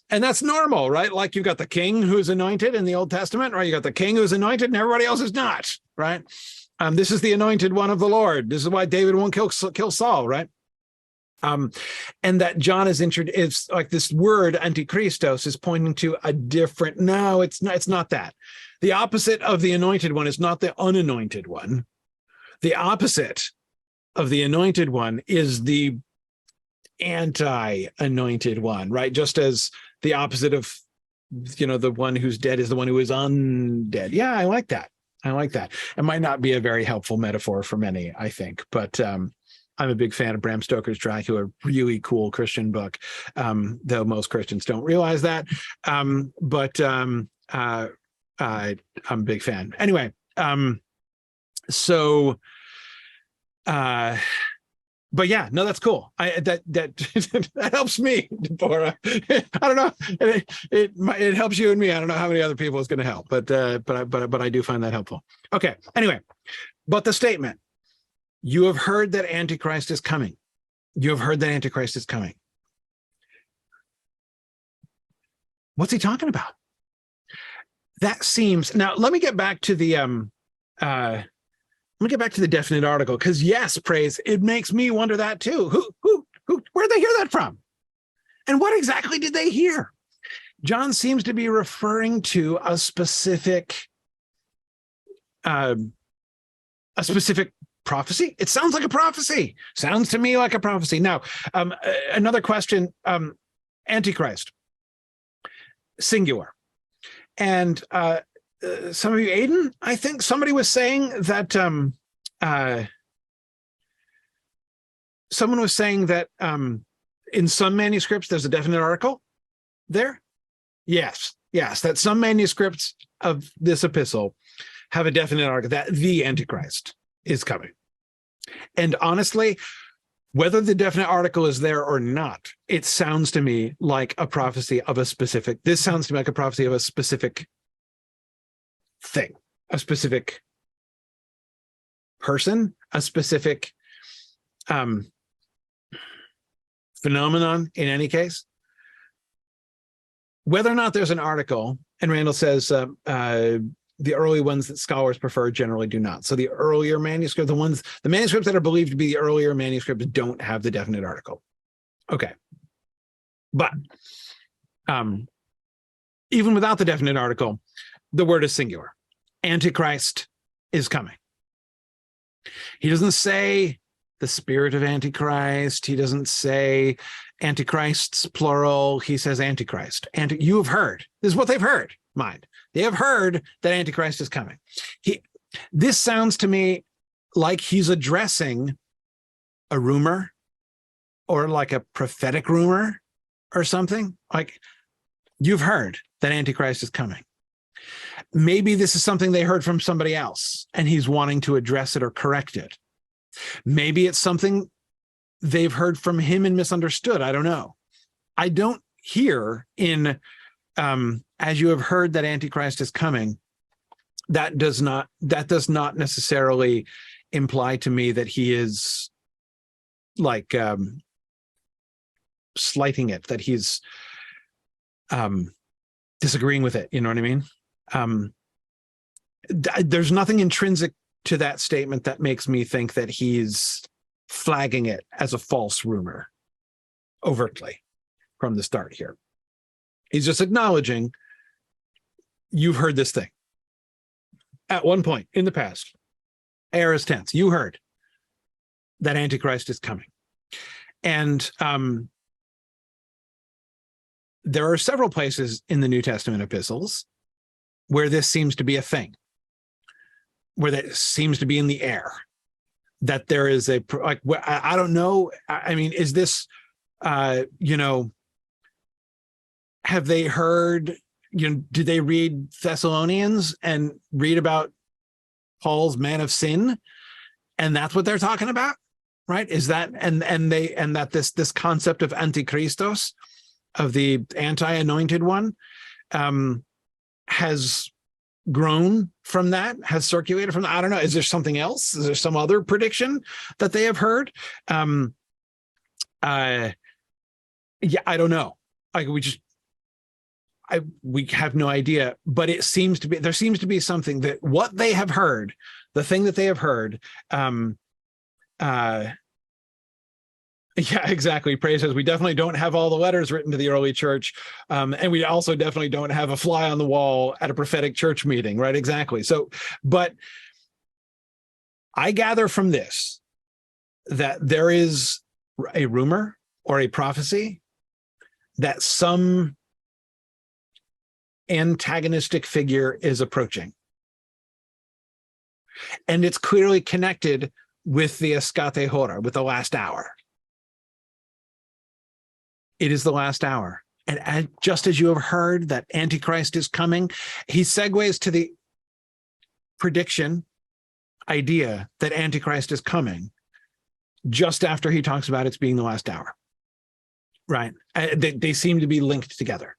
And that's normal, right? Like you've got the king who's anointed in the Old Testament, right? You got the king who's anointed and everybody else is not, right? This is the anointed one of the Lord. This is why David won't kill Saul, right? And that John is introduced, it's like this word antichristos is pointing to a different, no, it's not that. The opposite of the anointed one is not the unanointed one. The opposite of the anointed one is the anti-anointed one, right? Just as the opposite of, the one who's dead is the one who is undead. Yeah, I like that. It might not be a very helpful metaphor for many, I think, but I'm a big fan of Bram Stoker's Dracula, really cool Christian book, though most Christians don't realize that. But I'm a big fan. Anyway, but yeah, no, that's cool. That helps me, Deborah. I don't know. It helps you and me. I don't know how many other people it's going to help, but I do find that helpful. Okay. Anyway, but the statement, you have heard that Antichrist is coming. You have heard that Antichrist is coming. What's he talking about? That seems, now let me get back to the definite article, because yes, praise, it makes me wonder that too. Who, where'd they hear that from? And what exactly did they hear? John seems to be referring to a specific prophecy. It sounds like a prophecy. Sounds to me like a prophecy. Now, another question, Antichrist, singular. And some of you, Aiden, I think somebody was saying that someone was saying that in some manuscripts there's a definite article there. Yes, that some manuscripts of this epistle have a definite article that the Antichrist is coming. And honestly, whether the definite article is there or not, it sounds to me like a prophecy of a specific, this sounds to me like a prophecy of a specific thing, a specific person, a specific phenomenon in any case. Whether or not there's an article, and Randall says the early ones that scholars prefer generally do not. So the earlier manuscripts, the manuscripts that are believed to be the earlier manuscripts don't have the definite article. Okay. But even without the definite article, the word is singular. Antichrist is coming. He doesn't say the spirit of Antichrist. He doesn't say Antichrists, plural. He says Antichrist. And you have heard. This is what they've heard, mind. They have heard that Antichrist is coming. This sounds to me like he's addressing a rumor or like a prophetic rumor or something. Like, you've heard that Antichrist is coming. Maybe this is something they heard from somebody else and he's wanting to address it or correct it. Maybe it's something they've heard from him and misunderstood. I don't know. I don't hear in as you have heard that Antichrist is coming, that does not necessarily imply to me that he is like slighting it, that he's disagreeing with it. You know what I mean? There's nothing intrinsic to that statement that makes me think that he's flagging it as a false rumor overtly from the start here. He's just acknowledging you've heard this thing. At one point in the past, aorist tense, you heard that Antichrist is coming. And there are several places in the New Testament epistles where this seems to be a thing, where that seems to be in the air, that there is a, like, I don't know. I mean, is this, you know, have they heard, you know, did they read Thessalonians and read about Paul's man of sin? And that's what they're talking about, right? Is that, and that this concept of Antichristos, of the anti-anointed one, has grown from that, has circulated from that? I don't know. Is there something else? Is there some other prediction that they have heard? Yeah, I don't know. Like, we have no idea, but it seems to be, there seems to be something that what they have heard, the thing that they have heard, yeah, exactly. Praise says we definitely don't have all the letters written to the early church, and we also definitely don't have a fly on the wall at a prophetic church meeting, right? Exactly. So, but I gather from this that there is a rumor or a prophecy that some antagonistic figure is approaching, and it's clearly connected with the escate hora, with the last hour. It is the last hour. And just as you have heard that Antichrist is coming, he segues to the prediction idea that Antichrist is coming just after he talks about it's being the last hour, right? They seem to be linked together.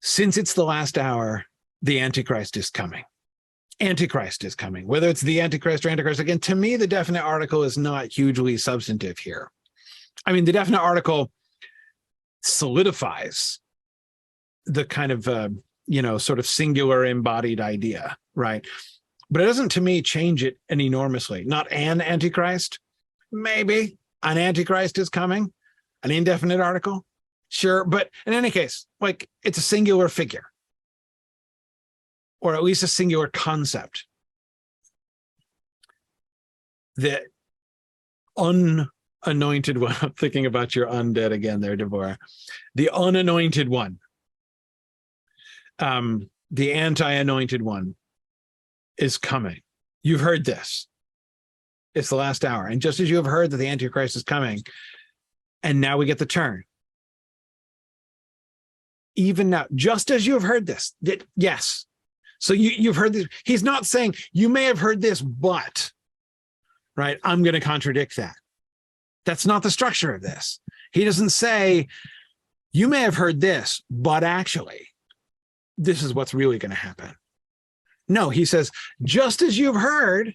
Since it's the last hour, the Antichrist is coming. Antichrist is coming. Whether it's the Antichrist or Antichrist, again, to me, the definite article is not hugely substantive here. I mean, the definite article solidifies the kind of, you know, sort of singular embodied idea, right? But it doesn't, to me, change it enormously. Not an Antichrist, maybe an Antichrist is coming, an indefinite article, sure. But in any case, like, it's a singular figure, or at least a singular concept. The unanointed one, I'm thinking about your undead again there, Deborah. The unanointed one, the anti-anointed one is coming. You've heard this. It's the last hour. And just as you have heard that the Antichrist is coming, and now we get the turn. Even now, just as you have heard this, that, yes. So you've heard this. He's not saying you may have heard this, but, right, I'm going to contradict that. That's not the structure of this. He doesn't say, you may have heard this, but actually, this is what's really going to happen. No, he says, just as you've heard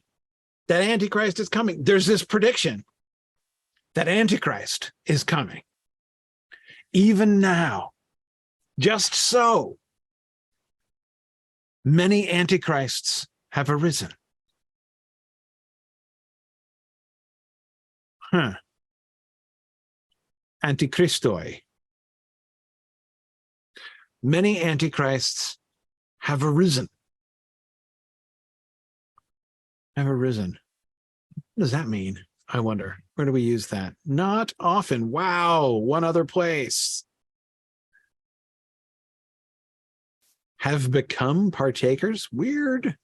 that Antichrist is coming, there's this prediction that Antichrist is coming. Even now, just so, many Antichrists have arisen. Antichristoi. Many Antichrists have arisen. Have arisen. What does that mean? I wonder. Where do we use that? Not often. Wow. One other place. Have become partakers? Weird.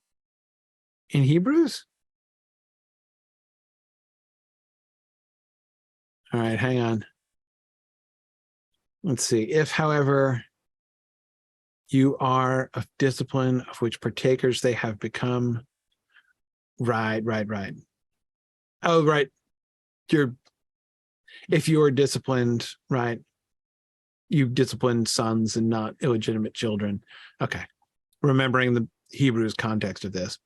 In Hebrews? All right, hang on. Let's see. If, however, you are of discipline of which partakers they have become. Right. Oh, right. If you are disciplined, right, you disciplined sons and not illegitimate children. Okay. Remembering the Hebrews context of this.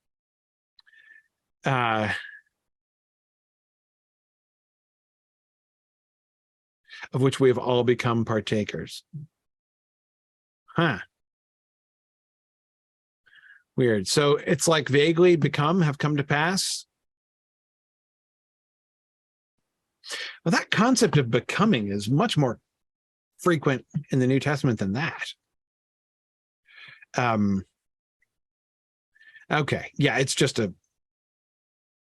Of which we have all become partakers. Huh. Weird. So it's like vaguely become, have come to pass. Well, that concept of becoming is much more frequent in the New Testament than that. Okay. Yeah, it's just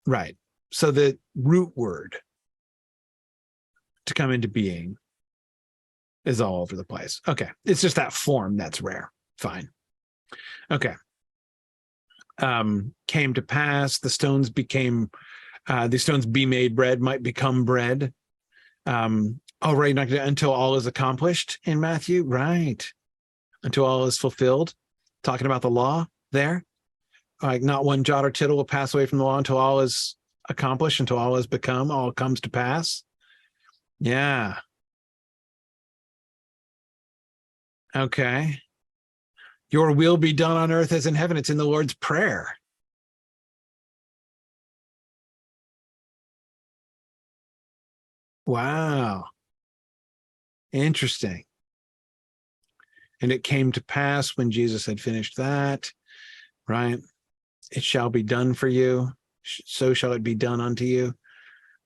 right. So the root word to come into being is all over the place. Okay. It's just that form that's rare. Fine. Okay. Came to pass, the stones be made bread, might become bread. Right, until all is accomplished in Matthew, right? Until all is fulfilled. Talking about the law there. Like not one jot or tittle will pass away from the law until all is accomplished, until all is become, all comes to pass. Yeah. Okay. Your will be done on earth as in heaven. It's in the Lord's Prayer. Wow. Interesting. And it came to pass when Jesus had finished that, right? It shall be done for you. So shall it be done unto you.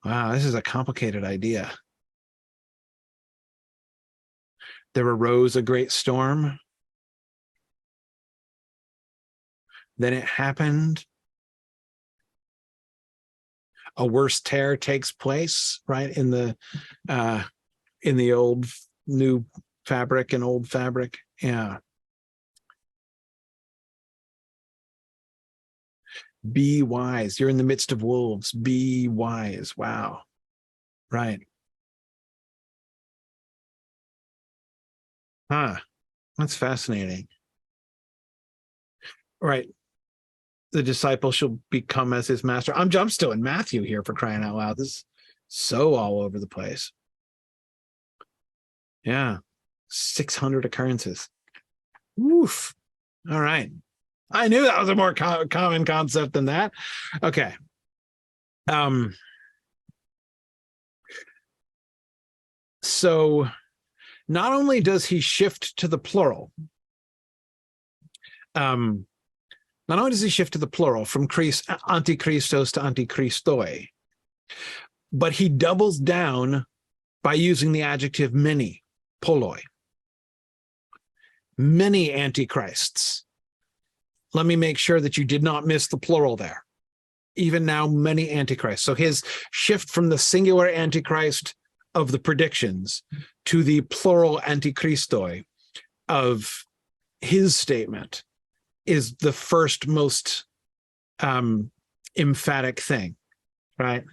Wow, this is a complicated idea. There arose a great storm. Then it happened. A worse tear takes place, right? In the old, new fabric and old fabric. Yeah. Be wise. You're in the midst of wolves. Be wise. Wow. Right. Huh. That's fascinating. Right. The disciple shall become as his master. I'm still in Matthew here, for crying out loud. This is so all over the place. Yeah. 600 occurrences. Oof. All right. I knew that was a more common concept than that. Okay. So not only does he shift to the plural, from antichristos to antichristos, but he doubles down by using the adjective many, poloi. Many antichrists. Let me make sure that you did not miss the plural there. Even now, many antichrists. So his shift from the singular antichrist of the predictions to the plural antichristoi of his statement is the first most emphatic thing, right?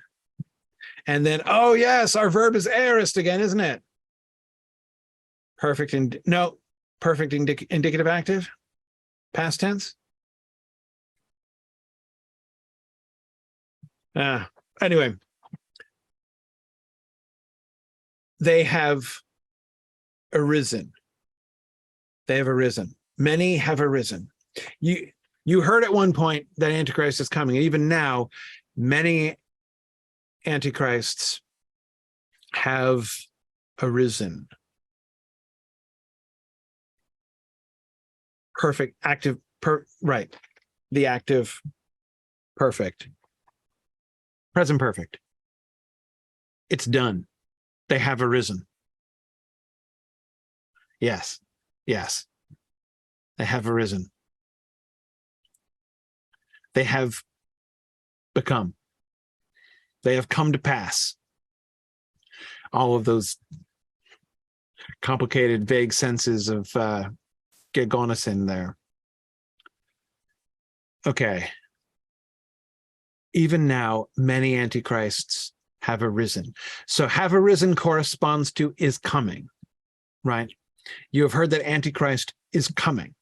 And then, oh yes, our verb is aorist again, isn't it? Perfect indicative active, past tense. Anyway, they have arisen. They have arisen. Many have arisen. You heard at one point that Antichrist is coming. Even now, many Antichrists have arisen. Perfect, active, right. The active, perfect. Present perfect. It's done. They have arisen. Yes. Yes. They have arisen. They have become. They have come to pass. All of those complicated, vague senses of gegonosin there. Okay. Even now, many antichrists have arisen. So have arisen corresponds to is coming, right? You have heard that Antichrist is coming.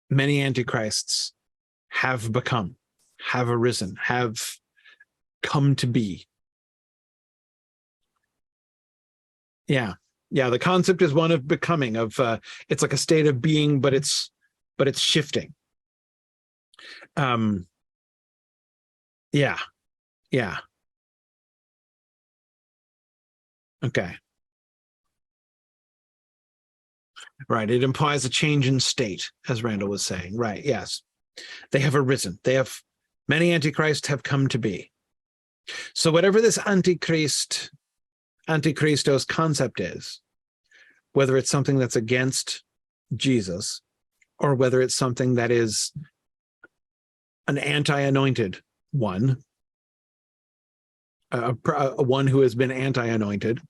Many antichrists have become, have arisen, have come to be. Yeah. Yeah. The concept is one of becoming, of it's like a state of being, but it's shifting. Yeah. Yeah. Okay. Right. It implies a change in state, as Randall was saying. Right. Yes. They have arisen. Many antichrists have come to be. So whatever this Antichristos concept is, whether it's something that's against Jesus or whether it's something that is an anti-anointed one, a one who has been anti-anointed,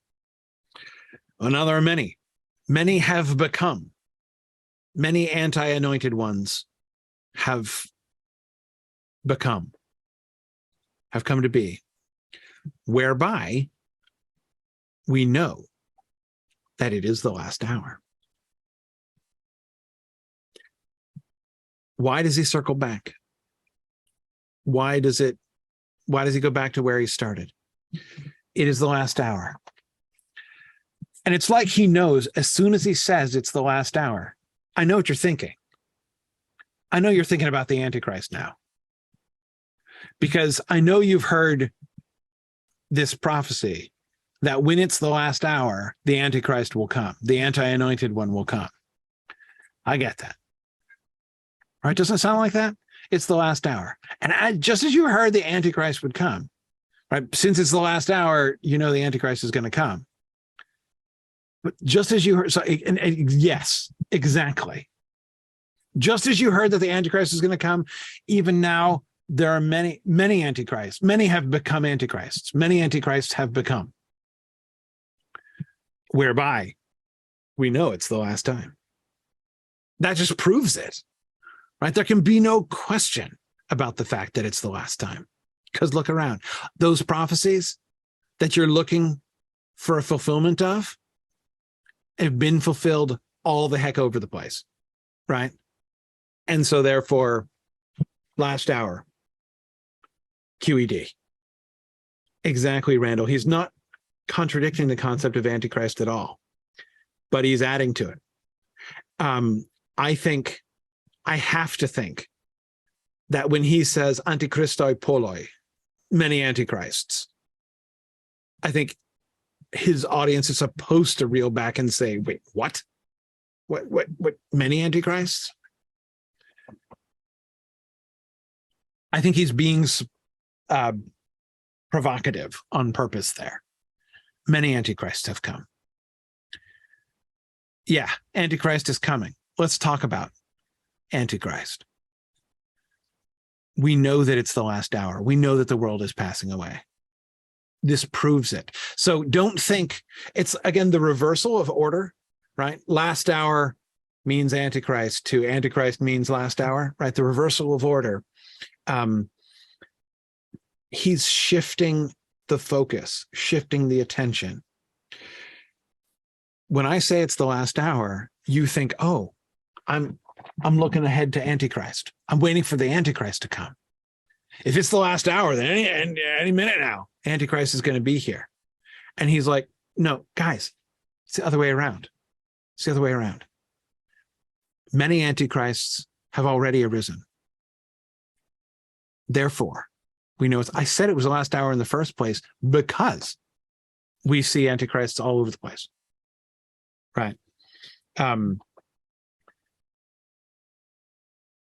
well, now there are many. Many have become. Many anti-anointed ones have become, have come to be, whereby we know that it is the last hour. Why does he circle back? Why does he go back to where he started? It is the last hour. And it's like he knows as soon as he says it's the last hour, I know what you're thinking. I know you're thinking about the Antichrist now. Because I know you've heard this prophecy that when it's the last hour, the Antichrist will come. The anti-anointed one will come. I get that. Right? Doesn't it sound like that? It's the last hour. And just as you heard the Antichrist would come, right? Since it's the last hour, you know the Antichrist is going to come. But just as you heard, yes, exactly. Just as you heard that the Antichrist is going to come, even now, there are many, many Antichrists. Many have become Antichrists. Many Antichrists have become. Whereby we know it's the last time. That just proves it, right? There can be no question about the fact that it's the last time. Because look around. Those prophecies that you're looking for a fulfillment of have been fulfilled all the heck over the place, right? And so therefore, last hour, QED. Exactly, Randall. He's not contradicting the concept of Antichrist at all, but he's adding to it. I have to think that when he says Antichristoi poloi, many Antichrists, I think his audience is supposed to reel back and say, wait, what? What, many Antichrists? I think he's being provocative on purpose there. Many Antichrists have come. Yeah, Antichrist is coming. Let's talk about Antichrist. We know that it's the last hour. We know that the world is passing away. This proves it. So don't think it's, again, the reversal of order, right? Last hour means Antichrist to Antichrist means last hour, right? The reversal of order. He's shifting the focus, shifting the attention. When I say it's the last hour, you think, oh, I'm looking ahead to Antichrist. I'm waiting for the Antichrist to come. If it's the last hour, then any minute now, Antichrist is going to be here. And he's like, no, guys, it's the other way around. It's the other way around. Many Antichrists have already arisen. Therefore, we know I said it was the last hour in the first place because we see Antichrists all over the place. Right.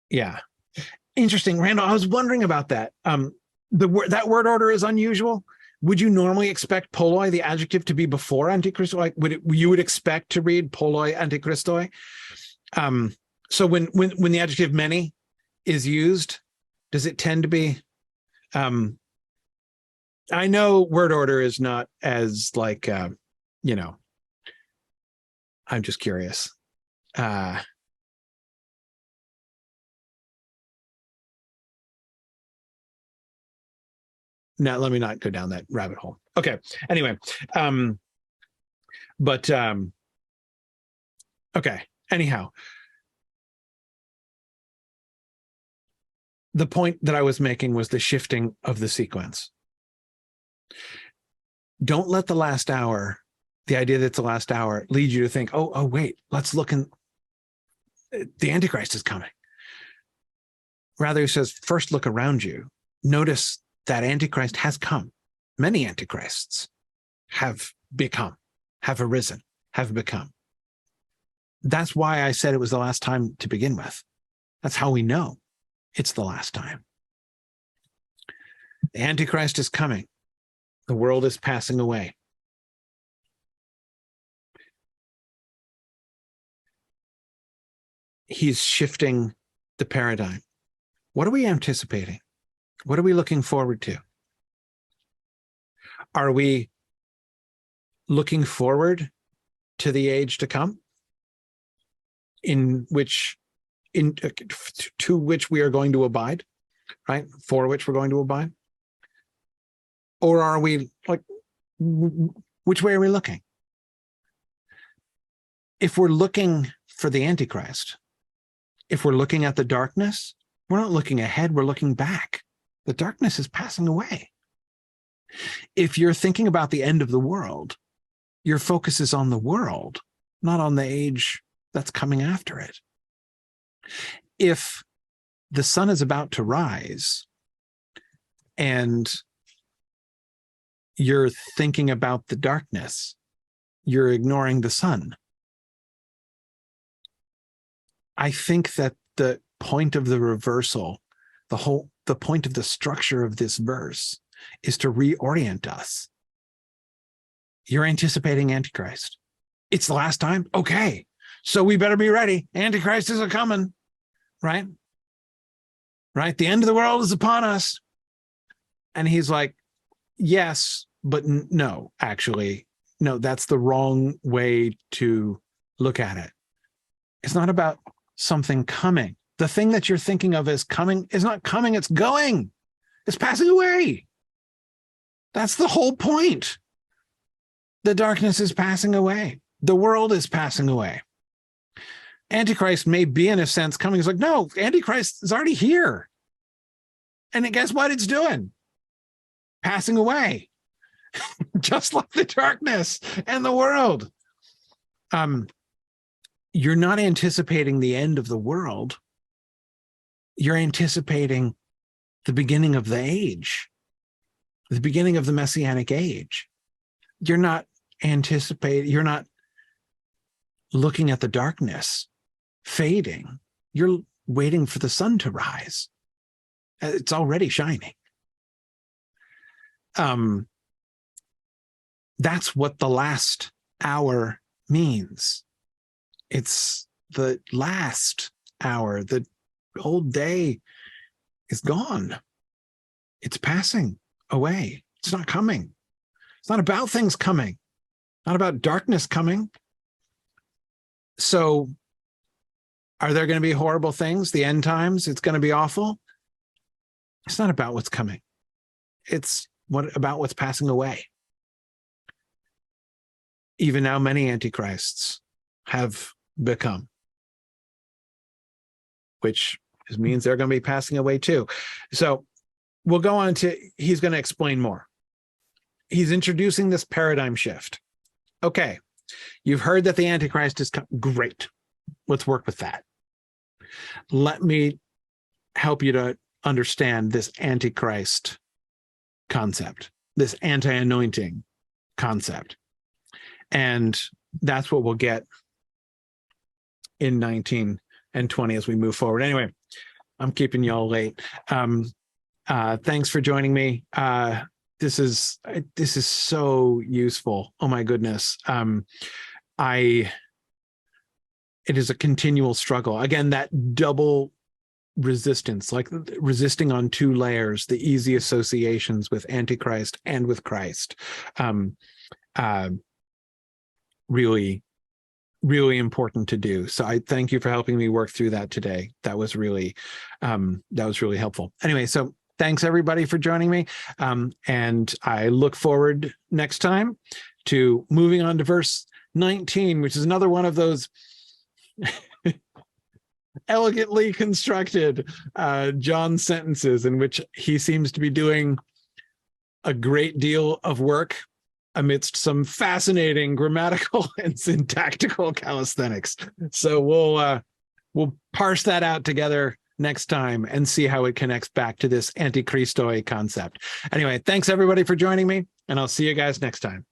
Yeah. Interesting, Randall. I was wondering about that. That word order is unusual. Would you normally expect poloi, the adjective, to be before Antichrist? Like, you would expect to read poloi Antichristoi? So when the adjective many is used, does it tend to be? I know word order is not as like I'm just curious. Now, let me not go down that rabbit hole. Okay. Anyway, okay. Anyhow, the point that I was making was the shifting of the sequence. Don't let the last hour, the idea that it's the last hour, lead you to think, oh, wait, let's look in. The Antichrist is coming. Rather, he says, first look around you. Notice that Antichrist has come. Many Antichrists have become, have arisen, have become. That's why I said it was the last time to begin with. That's how we know it's the last time. The Antichrist is coming. The world is passing away. He's shifting the paradigm. What are we anticipating? What are we looking forward to? Are we looking forward to the age to come, to which we are going to abide, right? For which we're going to abide? Or are we like, which way are we looking? If we're looking for the Antichrist, if we're looking at the darkness, we're not looking ahead, we're looking back. The darkness is passing away. If you're thinking about the end of the world, your focus is on the world, not on the age that's coming after it. If the sun is about to rise and you're thinking about the darkness, you're ignoring the sun. I think that the point of the reversal, the point of the structure of this verse is to reorient us. You're anticipating Antichrist. It's the last time? Okay. So we better be ready. Antichrist is a-coming, right? Right? The end of the world is upon us. And he's like, yes, but no, actually, no, that's the wrong way to look at it. It's not about something coming. The thing that you're thinking of as coming is not coming, it's going. It's passing away. That's the whole point. The darkness is passing away. The world is passing away. Antichrist may be, in a sense, coming. It's like, no, Antichrist is already here. And guess what it's doing? Passing away. Just like the darkness and the world. You're not anticipating the end of the world. You're anticipating the beginning of the age, the beginning of the Messianic age. You're not looking at the darkness fading. You're waiting for the sun to rise. It's already shining. That's what the last hour means. It's the last hour. The whole day is gone. It's passing away. It's not coming. It's not about things coming, not about darkness coming. So are there going to be horrible things? The end times, it's going to be awful. It's not about what's coming. It's about what's passing away. Even now, many antichrists have become, which means they're going to be passing away too. So we'll go on to, he's going to explain more. He's introducing this paradigm shift. Okay, you've heard that the Antichrist is great. Let's work with that. Let me help you to understand this Antichrist concept, this anti-anointing concept. And that's what we'll get in 19 and 20 as we move forward. Anyway, I'm keeping y'all late. Thanks for joining me. This is so useful. Oh my goodness. It is a continual struggle. Again, that double resistance, like resisting on two layers, the easy associations with Antichrist and with Christ. Really, really important to do. So I thank you for helping me work through that today. That was really helpful. Anyway, so thanks everybody for joining me. And I look forward next time to moving on to verse 19, which is another one of those elegantly constructed John sentences in which he seems to be doing a great deal of work amidst some fascinating grammatical and syntactical calisthenics. So we'll parse that out together next time and see how it connects back to this antichristoi concept. Anyway, thanks everybody for joining me, and I'll see you guys next time.